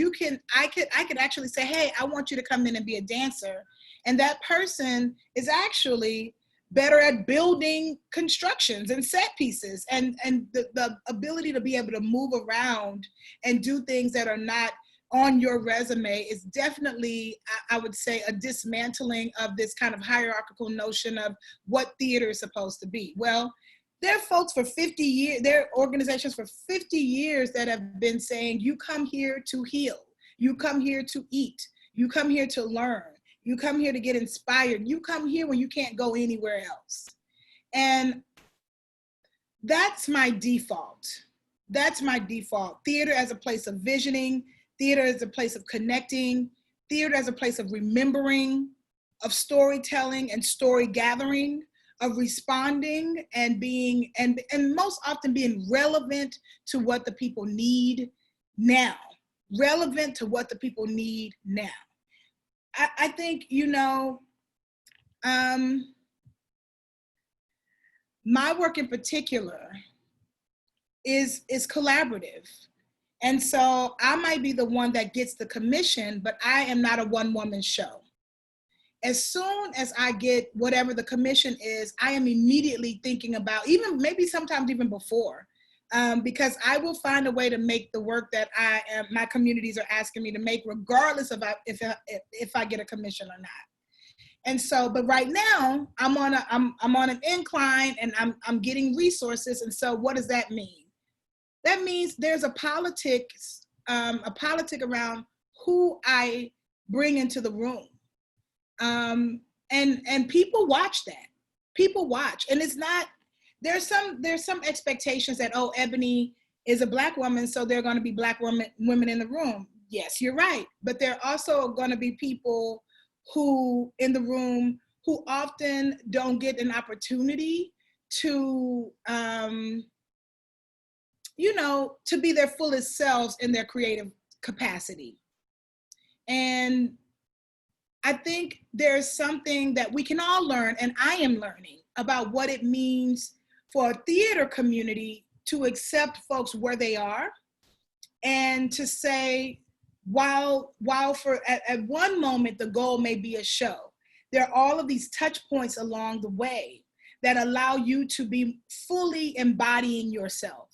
I could actually say, hey, I want you to come in and be a dancer. And that person is actually better at building constructions and set pieces, and the ability to be able to move around and do things that are not on your resume is definitely, I would say, a dismantling of this kind of hierarchical notion of what theater is supposed to be. Well, there are folks for 50 years, there are organizations for 50 years that have been saying, you come here to heal, you come here to eat, you come here to learn, you come here to get inspired, you come here when you can't go anywhere else. And that's my default. That's my default. Theater as a place of visioning, theater as a place of connecting, theater as a place of remembering, of storytelling and story gathering, of responding and being, and most often being relevant to what the people need now. Relevant to what the people need now. I think, you know, my work in particular is collaborative. And so I might be the one that gets the commission, but I am not a one-woman show. As soon as I get whatever the commission is, I am immediately thinking about, even maybe sometimes even before, because I will find a way to make the work that my communities are asking me to make, regardless of if I get a commission or not. And so, but right now I'm on an incline and I'm getting resources. And so, what does that mean? That means there's a politic around who I bring into the room. And people watch that. People watch, and it's not, there's some expectations that, oh, Ebony is a Black woman, so there are going to be Black women in the room. yes, you're right. But there are also going to be people who in the room who often don't get an opportunity to, you know, to be their fullest selves in their creative capacity. And I think there's something that we can all learn, and I am learning, about what it means for a theater community to accept folks where they are, and to say, while at one moment the goal may be a show, there are all of these touch points along the way that allow you to be fully embodying yourself.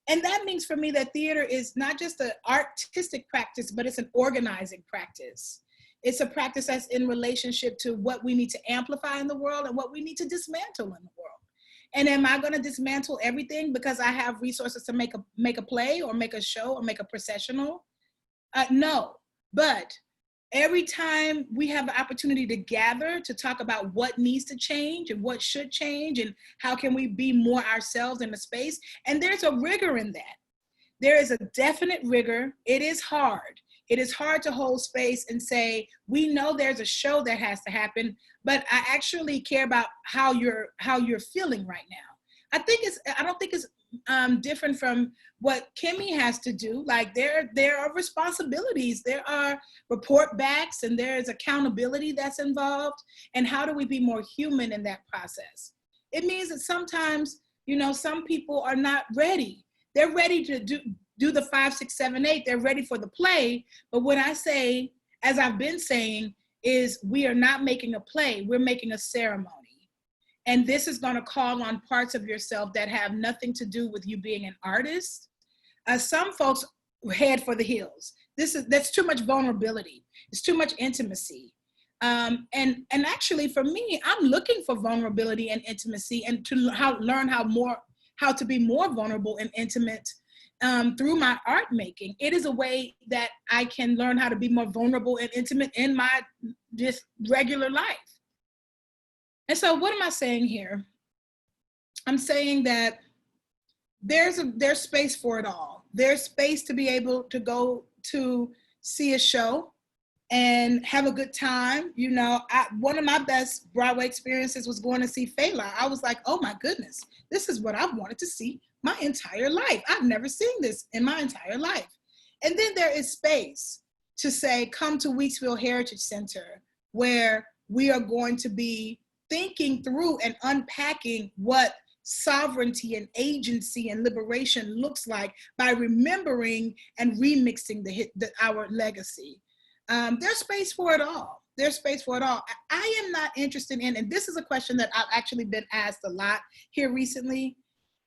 And that means for me that theater is not just an artistic practice, but it's an organizing practice. It's a practice that's in relationship to what we need to amplify in the world and what we need to dismantle in the world. And am I going to dismantle everything because I have resources to make a play or make a show or make a processional? No, but every time we have the opportunity to gather to talk about what needs to change and what should change and how can we be more ourselves in the space, and there's a rigor in that. There is a definite rigor. It is hard. It is hard to hold space and say, we know there's a show that has to happen, but I actually care about how you're feeling right now. I don't think it's different from what Kemi has to do. Like there are responsibilities, there are report backs, and there's accountability that's involved. And how do we be more human in that process? It means that sometimes, you know, some people are not ready. They're ready to do the 5, 6, 7, 8. They're ready for the play. But what I say, as I've been saying, is we are not making a play. We're making a ceremony. And this is going to call on parts of yourself that have nothing to do with you being an artist. Some folks head for the hills. That's too much vulnerability. It's too much intimacy. And actually, for me, I'm looking for vulnerability and intimacy, and to learn how to be more vulnerable and intimate through my art making. It is a way that I can learn how to be more vulnerable and intimate in my just regular life. And so what am I saying here? I'm saying that there's space for it all. There's space to be able to go to see a show and have a good time. You know, one of my best Broadway experiences was going to see Fela. I was like, oh my goodness, this is what I've wanted to see my entire life. I've never seen this in my entire life. And then there is space to say, come to Weeksville Heritage Center, where we are going to be thinking through and unpacking what sovereignty and agency and liberation looks like by remembering and remixing our legacy. There's space for it all. There's space for it all. I am not interested in, and this is a question that I've actually been asked a lot here recently,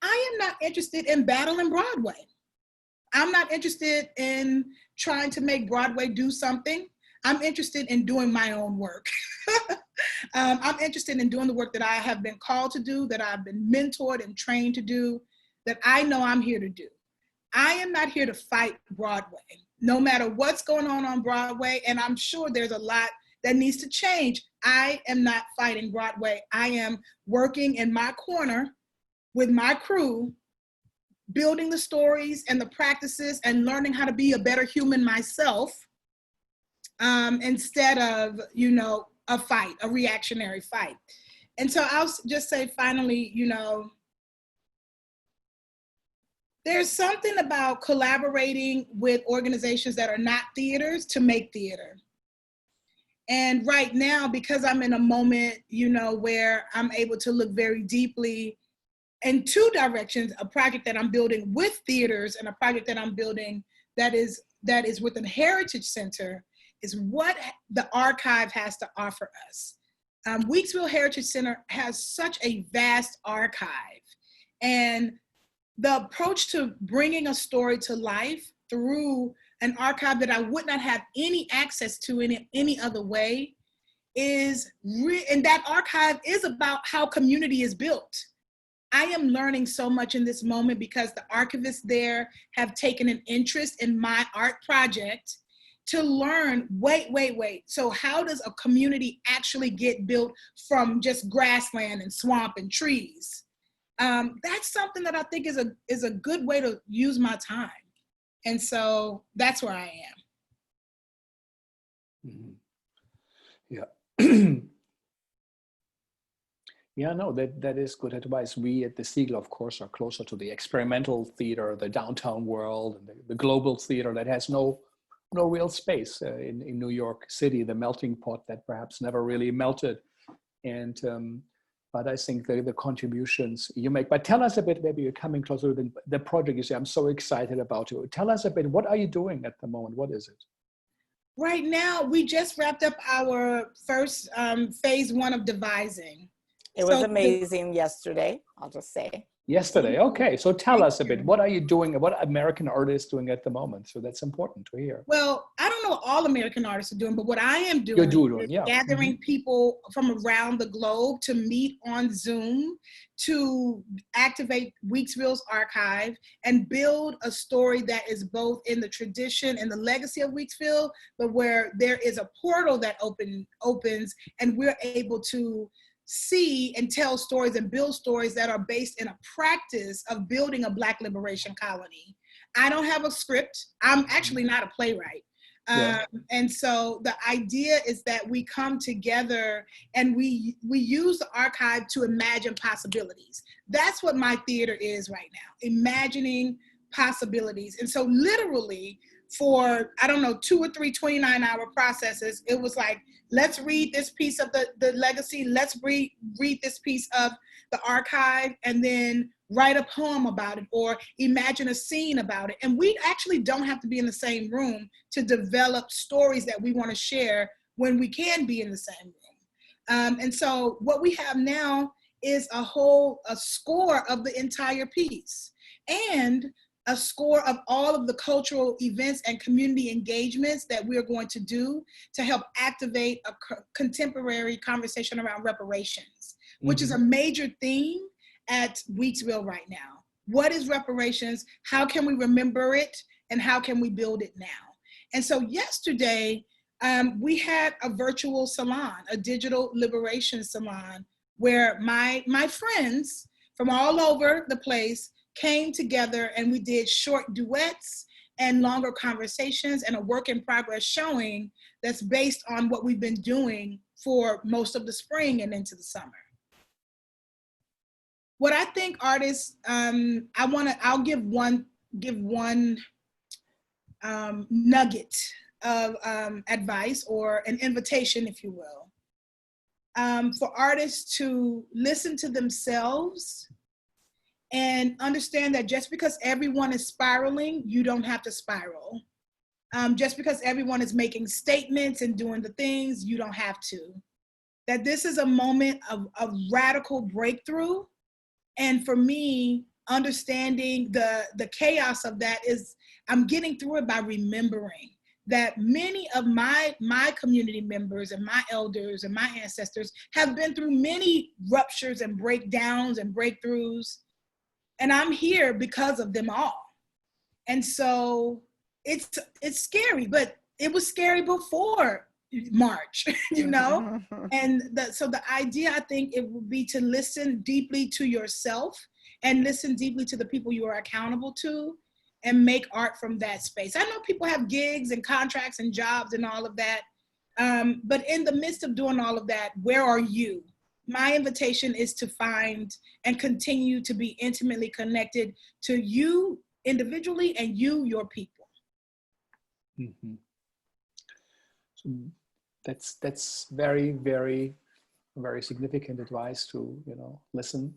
I am not interested in battling Broadway. I'm not interested in trying to make Broadway do something. I'm interested in doing my own work. I'm interested in doing the work that I have been called to do, that I've been mentored and trained to do, that I know I'm here to do. I am not here to fight Broadway, no matter what's going on Broadway, and I'm sure there's a lot that needs to change. I am not fighting Broadway. I am working in my corner with my crew, building the stories and the practices and learning how to be a better human myself, instead of, you know, a fight, a reactionary fight. And so I'll just say finally, you know, there's something about collaborating with organizations that are not theaters to make theater. And right now, because I'm in a moment, you know, where I'm able to look very deeply in two directions, a project that I'm building with theaters and a project that I'm building that is with a heritage center, is what the archive has to offer us. Weeksville Heritage Center has such a vast archive, and the approach to bringing a story to life through an archive that I would not have any access to in any other way and that archive is about how community is built. I am learning so much in this moment because the archivists there have taken an interest in my art project to learn, wait. So how does a community actually get built from just grassland and swamp and trees? That's something that I think is a good way to use my time. And so that's where I am. Mhm. Yeah. Yeah, no, that is good advice. We at the Segal, of course, are closer to the experimental theater, the downtown world, and the global theater that has no real space in New York City, the melting pot that perhaps never really melted. And but I think the contributions you make. But tell us a bit. Maybe you're coming closer to the project. You say, I'm so excited about it. Tell us a bit. What are you doing at the moment? What is it? Right now, we just wrapped up our first phase 1 of devising. It was amazing yesterday, I'll just say. Yesterday, okay. So tell us a bit. What are you doing? What are American artists doing at the moment? So that's important to hear. Well, I don't know what all American artists are doing, but what I am doing is yeah. gathering people from around the globe to meet on Zoom, to activate Weeksville's archive and build a story that is both in the tradition and the legacy of Weeksville, but where there is a portal that opens and we're able to see and tell stories and build stories that are based in a practice of building a Black liberation colony. I don't have a script. I'm actually not a playwright. Yeah. And so the idea is that we come together and we use the archive to imagine possibilities. That's what my theater is right now, imagining possibilities. And so literally for, I don't know, 2 or 3 29-hour processes, it was like, let's read this piece of the legacy, let's read this piece of the archive, and then write a poem about it or imagine a scene about it. And we actually don't have to be in the same room to develop stories that we want to share when we can be in the same room. And so what we have now is a score of the entire piece and a score of all of the cultural events and community engagements that we're going to do to help activate a contemporary conversation around reparations, which is a major theme at Weeksville right now. What is reparations? How can we remember it? And how can we build it now? And so yesterday, we had a virtual salon, a digital liberation salon, where my friends from all over the place came together and we did short duets and longer conversations and a work in progress showing that's based on what we've been doing for most of the spring and into the summer. What I think artists, I'll give one nugget of advice or an invitation, if you will, for artists to listen to themselves and understand that just because everyone is spiraling, you don't have to spiral. Just because everyone is making statements and doing the things, you don't have to. That this is a moment of radical breakthrough. And for me, understanding the chaos of that is, I'm getting through it by remembering that many of my community members and my elders and my ancestors have been through many ruptures and breakdowns and breakthroughs. And I'm here because of them all. And so it's scary, but it was scary before March, you know? And so the idea, I think, it would be to listen deeply to yourself and listen deeply to the people you are accountable to and make art from that space. I know people have gigs and contracts and jobs and all of that. But in the midst of doing all of that, where are you? My invitation is to find and continue to be intimately connected to you individually and you, your people. Mm-hmm. So that's very, very, very significant advice to, listen,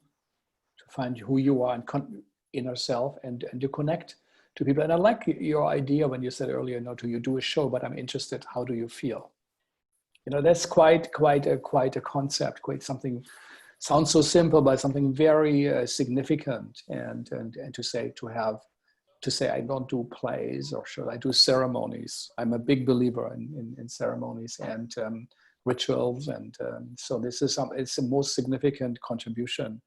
to find who you are and inner self and to connect to people. And I like your idea when you said earlier, do you do a show, but I'm interested, how do you feel? That's quite a concept, quite something, sounds so simple, but something very significant. And to say I don't do plays, or should I do ceremonies? I'm a big believer in ceremonies and rituals, and so this is it's the most significant contribution.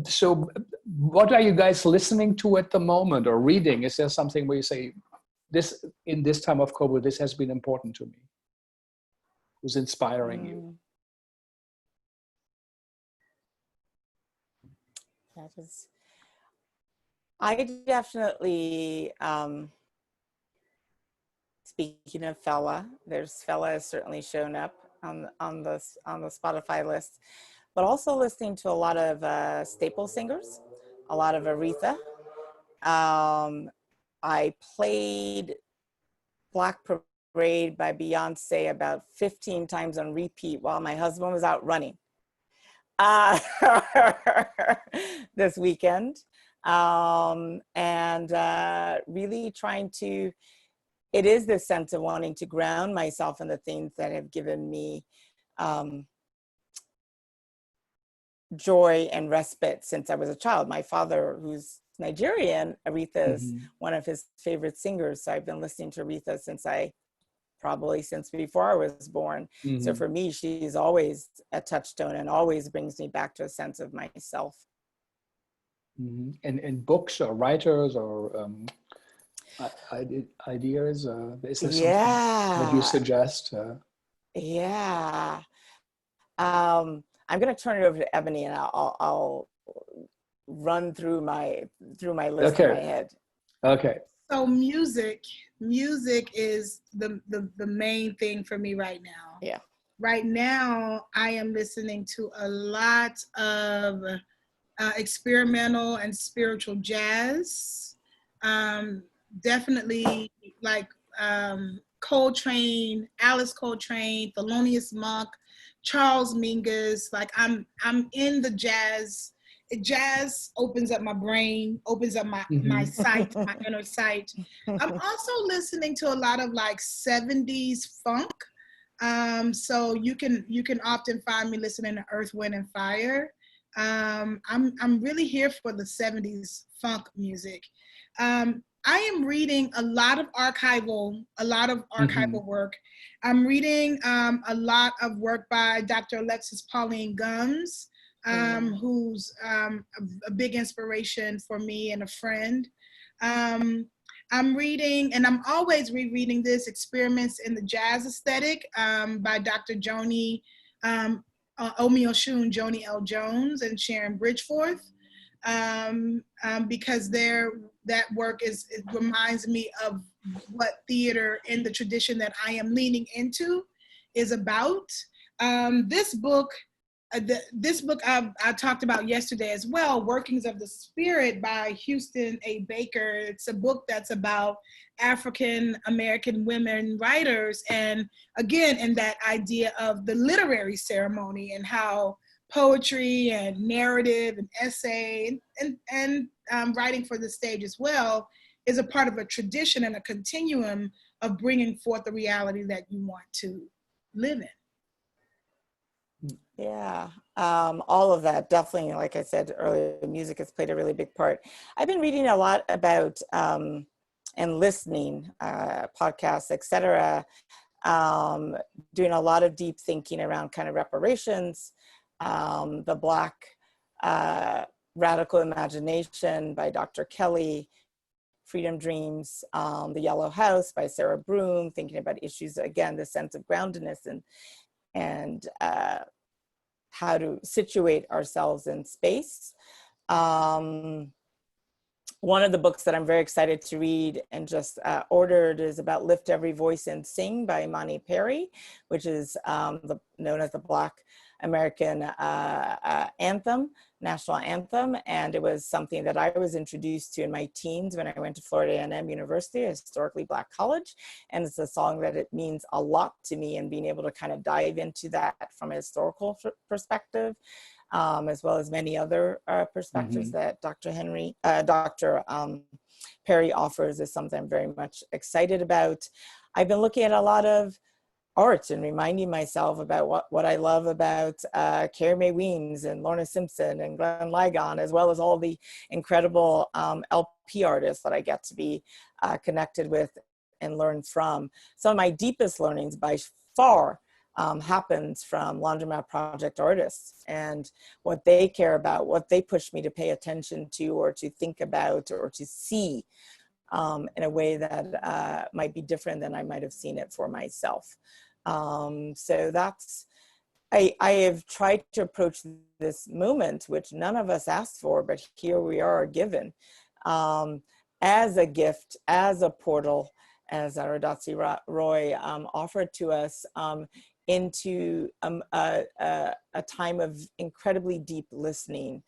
So, what are you guys listening to at the moment or reading? Is there something where you say, this in this time of COVID, this has been important to me? Who's inspiring you? That is, I definitely, speaking of Fela, Fela has certainly shown up on the Spotify list, but also listening to a lot of staple singers, a lot of Aretha. I played Black Parade by Beyonce about 15 times on repeat while my husband was out running this weekend. Really trying to, it is this sense of wanting to ground myself in the things that have given me joy and respite since I was a child. My father, who's Nigerian, Aretha is one of his favorite singers. So I've been listening to Aretha since before I was born. So for me, she's always a touchstone and always brings me back to a sense of myself. And books or writers or ideas? Is there something that you suggest? I'm going to turn it over to Ebony, and I'll run through my list in my head. Okay. So music is the main thing for me right now. Yeah. Right now, I am listening to a lot of experimental and spiritual jazz. Definitely like Coltrane, Alice Coltrane, Thelonious Monk, Charles Mingus. Like I'm in the jazz. Jazz opens up my brain, opens up my sight, my inner sight. I'm also listening to a lot of like 70s funk. So you can often find me listening to Earth, Wind and Fire. I'm really here for the 70s funk music. I am reading a lot of archival work. I'm reading a lot of work by Dr. Alexis Pauline Gumbs, who's a big inspiration for me and a friend. I'm reading, and I'm always rereading this, Experiments in the Jazz Aesthetic by Dr. Joni Omi-Oshun, Joni L. Jones, and Sharon Bridgeforth, because that work it reminds me of what theater in the tradition that I am leaning into is about. This book I talked about yesterday as well, Workings of the Spirit by Houston A. Baker. It's a book that's about African American women writers, and again, in that idea of the literary ceremony and how poetry and narrative and essay and writing for the stage as well is a part of a tradition and a continuum of bringing forth the reality that you want to live in. Yeah, all of that, definitely, like I said earlier, music has played a really big part. I've been reading a lot about and listening, podcasts, etc., doing a lot of deep thinking around kind of reparations, the Black Radical Imagination by Dr. Kelly, Freedom Dreams, The Yellow House by Sarah Broom, thinking about issues, again, the sense of groundedness and how to situate ourselves in space. One of the books that I'm very excited to read and just ordered is about Lift Every Voice and Sing by Imani Perry, which is known as the Black American anthem, national anthem. And it was something that I was introduced to in my teens when I went to Florida A&M University, a historically Black college. And it's a song that it means a lot to me, and being able to kind of dive into that from a historical perspective, as well as many other perspectives that Dr. Perry offers is something I'm very much excited about. I've been looking at a lot of art and reminding myself about what I love about Carrie Mae Weems and Lorna Simpson and Glenn Ligon, as well as all the incredible LP artists that I get to be connected with and learn from. Some of my deepest learnings by far happens from Laundromat Project artists and what they care about, what they push me to pay attention to or to think about or to see in a way that might be different than I might have seen it for myself. So that's, I have tried to approach this moment, which none of us asked for, but here we are given, as a gift, as a portal, as Aradotsi Roy offered to us, into a time of incredibly deep listening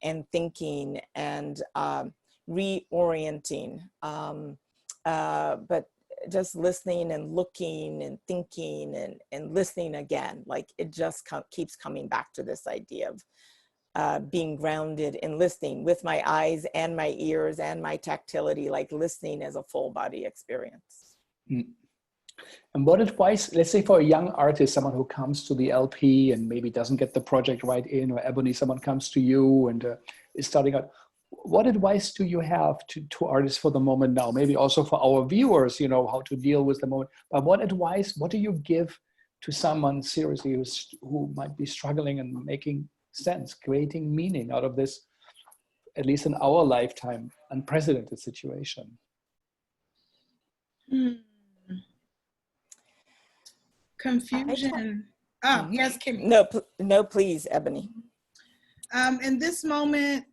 and thinking and reorienting, but just listening and looking and thinking and listening again. Like it just keeps coming back to this idea of being grounded in listening with my eyes and my ears and my tactility, like listening as a full body experience. Mm. And what advice, let's say for a young artist, someone who comes to the LP and maybe doesn't get the project right in, or Ebony, someone comes to you and is starting out, what advice do you have to artists for the moment now? Maybe also for our viewers, you know, how to deal with the moment. But what advice, what do you give to someone seriously who might be struggling and making sense, creating meaning out of this, at least in our lifetime, unprecedented situation? Confusion. Yes, Kemi. No, please, Ebony. In this moment,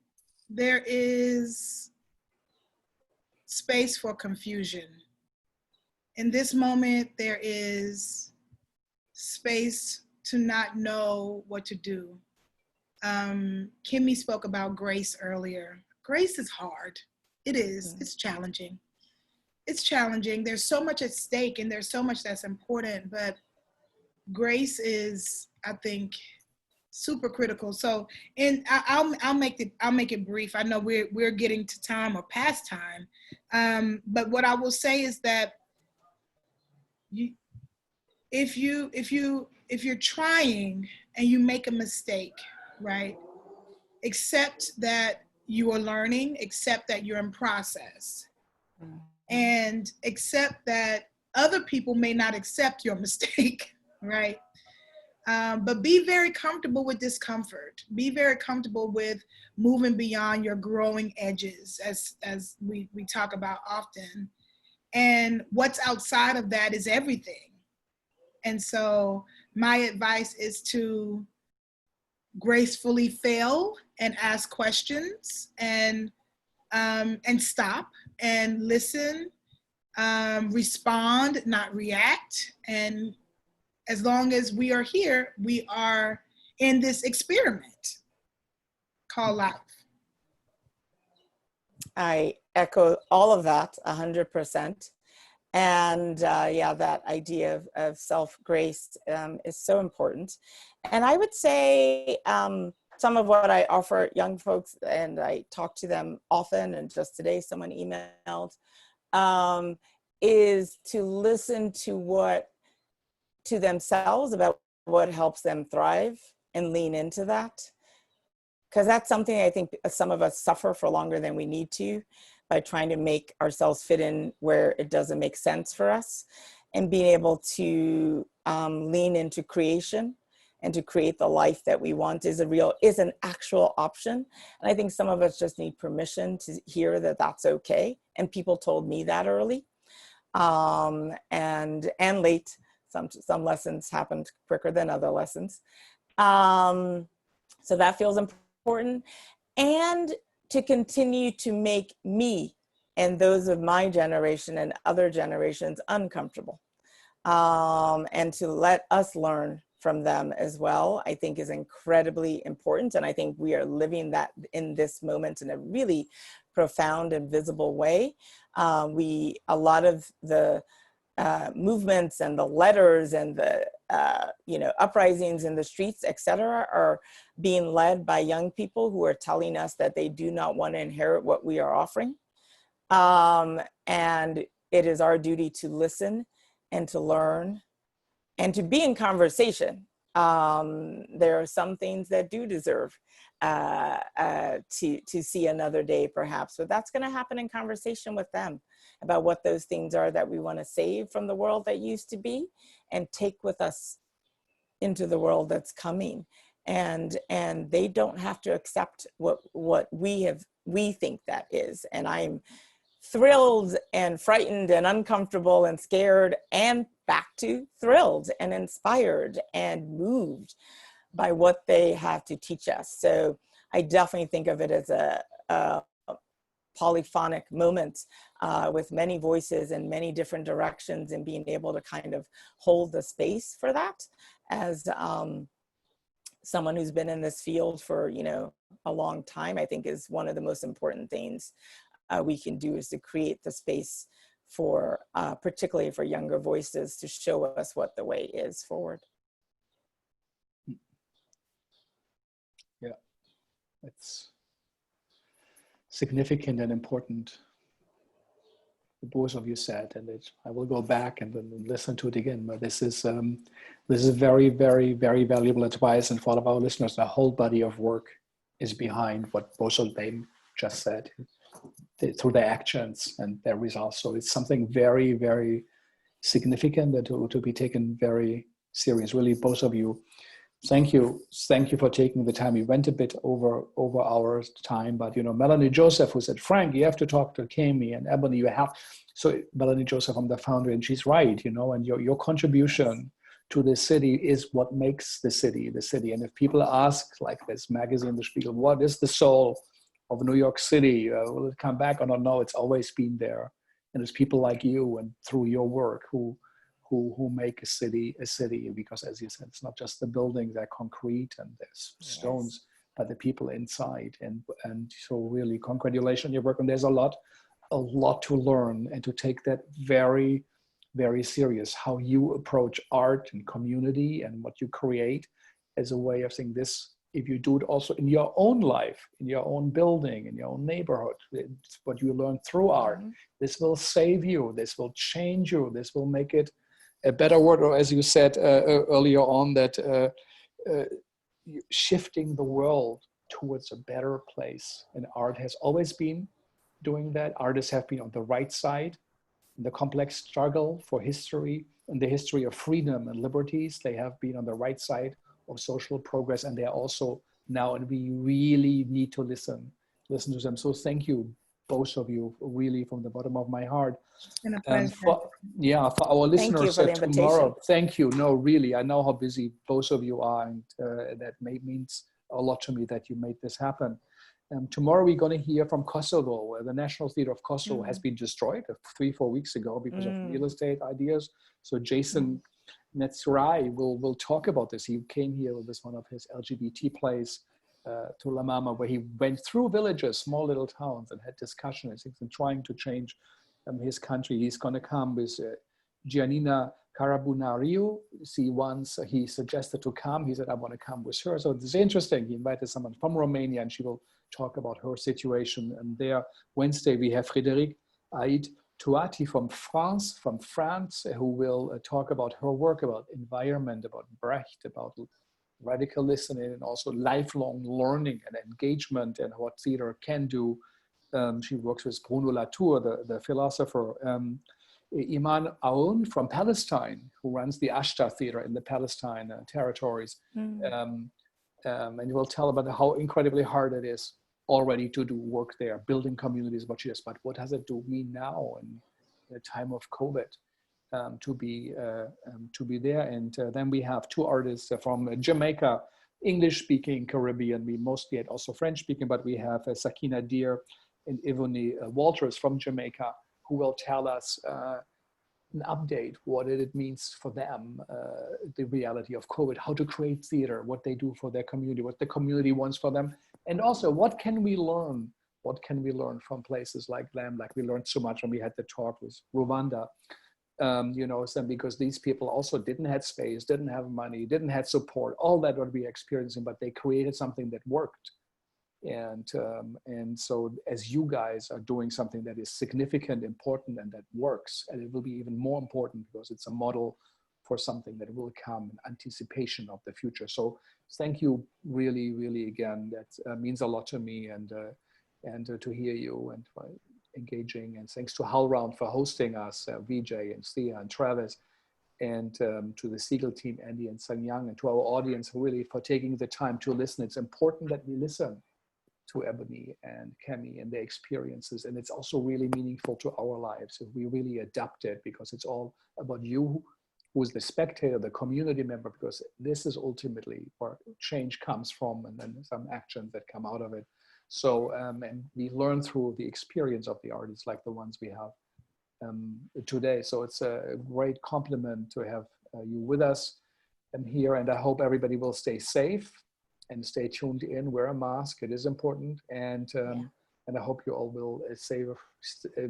there is space for confusion. In this moment, there is space to not know what to do. Kemi spoke about grace earlier. Grace is hard. It is. It's challenging. It's challenging. There's so much at stake and there's so much that's important, but grace is, I think, super critical. So, and I'll make it brief. I know we're getting to time or past time, but what I will say is that if you're trying and you make a mistake, right? Accept that you are learning. Accept that you're in process, and accept that other people may not accept your mistake. Right? But be very comfortable with discomfort. Be very comfortable with moving beyond your growing edges, as we talk about often. And what's outside of that is everything. And so my advice is to gracefully fail and ask questions and stop and listen, respond, not react. And as long as we are here, we are in this experiment called life. I echo all of that 100%. And yeah, that idea of self-grace is so important. And I would say some of what I offer young folks, and I talk to them often, and just today someone emailed, is to listen to themselves about what helps them thrive and lean into that. Because that's something I think some of us suffer for longer than we need to by trying to make ourselves fit in where it doesn't make sense for us, and being able to lean into creation and to create the life that we want is an actual option. And I think some of us just need permission to hear that that's okay. And people told me that early and late. Some lessons happened quicker than other lessons. So that feels important. And to continue to make me and those of my generation and other generations uncomfortable. And to let us learn from them as well, I think is incredibly important. And I think we are living that in this moment in a really profound and visible way. A lot of the movements and the letters and the uprisings in the streets, etc., are being led by young people who are telling us that they do not want to inherit what we are offering. And it is our duty to listen and to learn and to be in conversation. There are some things that do deserve to see another day, perhaps, but that's going to happen in conversation with them about what those things are that we want to save from the world that used to be and take with us into the world that's coming. And they don't have to accept what we think that is. And I'm thrilled and frightened and uncomfortable and scared and back to thrilled and inspired and moved by what they have to teach us. So I definitely think of it as polyphonic moments with many voices and many different directions, and being able to kind of hold the space for that as someone who's been in this field for, you know, a long time, I think is one of the most important things we can do, is to create the space for, particularly for younger voices, to show us what the way is forward. Yeah, it's significant and important. Both of you said, and I will go back and then listen to it again. But this is very, very, very valuable advice, and for all of our listeners, the whole body of work is behind what both of them just said, through their actions and their results. So it's something very, very significant that to be taken very serious. Really, both of you. Thank you for taking the time. We went a bit over our time, but you know, Melanie Joseph, who said, Frank, you have to talk to Kemi, and Ebony, you have. So Melanie Joseph, I'm the founder, and she's right, you know, and your contribution to the city is what makes the city the city. And if people ask, like this magazine, The Spiegel, what is the soul of New York City? Will it come back? I don't know. It's always been there, and it's people like you and through your work who make a city, because as you said, it's not just the buildings, they're concrete and there's stones, but the people inside. And so really congratulations on your work. And there's a lot to learn, and to take that very, very serious, how you approach art and community and what you create as a way of saying this. If you do it also in your own life, in your own building, in your own neighborhood, it's what you learn through art. This will save you, this will change you, this will make it a better word, or as you said earlier on, that shifting the world towards a better place. And art has always been doing that. Artists have been on the right side in the complex struggle for history, in the history of freedom and liberties. They have been on the right side of social progress, and they are also now, and we really need to listen to them. So thank you, both of you, really from the bottom of my heart. And a pleasure. For our listeners tomorrow, thank you. No, really, I know how busy both of you are, and that means a lot to me that you made this happen. Tomorrow we're going to hear from Kosovo, where the National Theatre of Kosovo has been destroyed 3-4 weeks ago because of real estate ideas. So Jason Netsurai will talk about this. He came here with one of his LGBT plays, to La Mama, where he went through villages, small little towns, and had discussions and trying to change his country. He's going to come with Giannina Carabunariu. He suggested to come. He said, I want to come with her. So it's interesting. He invited someone from Romania, and she will talk about her situation. And there, Wednesday, we have Frédéric Aïd Touati from France, who will talk about her work, about environment, about Brecht, about radical listening, and also lifelong learning and engagement, and what theater can do. She works with Bruno Latour, the philosopher. Iman Aoun from Palestine, who runs the Ashtar Theater in the Palestine territories. And you will tell about how incredibly hard it is already to do work there, building communities, what she does. But what does it mean now in the time of COVID? To be there. And then we have two artists from Jamaica, English-speaking Caribbean. We mostly had also French-speaking, but we have Sakina Deer and Ebony Walters from Jamaica, who will tell us an update, what it means for them, the reality of COVID, how to create theater, what they do for their community, what the community wants for them, and also what can we learn? What can we learn from places like them? Like we learned so much when we had the talk with Rwanda. Because these people also didn't have space, didn't have money, didn't have support, all that what we're experiencing, but they created something that worked. And so as you guys are doing something that is significant, important, and that works, and it will be even more important because it's a model for something that will come in anticipation of the future. So thank you really, really again. That means a lot to me, and to hear you and engaging, and thanks to HowlRound for hosting us, Vijay and Thea and Travis, and to the Segal team, Andy and Sang Yang, and to our audience really for taking the time to listen. It's important that we listen to Ebony and Kemi and their experiences, and it's also really meaningful to our lives if we really adapt it, because it's all about you, who is the spectator, the community member, because this is ultimately where change comes from, and then some actions that come out of it. So, and we learn through the experience of the artists like the ones we have today. So it's a great compliment to have you with us here. And I hope everybody will stay safe and stay tuned in, wear a mask, it is important. And I hope you all will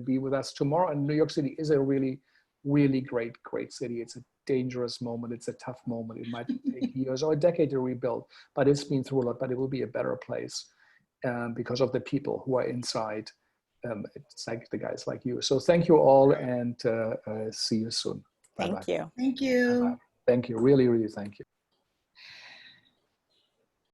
be with us tomorrow. And New York City is a really, really great city. It's a dangerous moment. It's a tough moment. It might take years or a decade to rebuild, but it's been through a lot, but it will be a better place because of the people who are inside. It's like the guys like you. So thank you all, and see you soon. Bye-bye. Thank you. Thank you. Bye-bye. Thank you. Really, really thank you.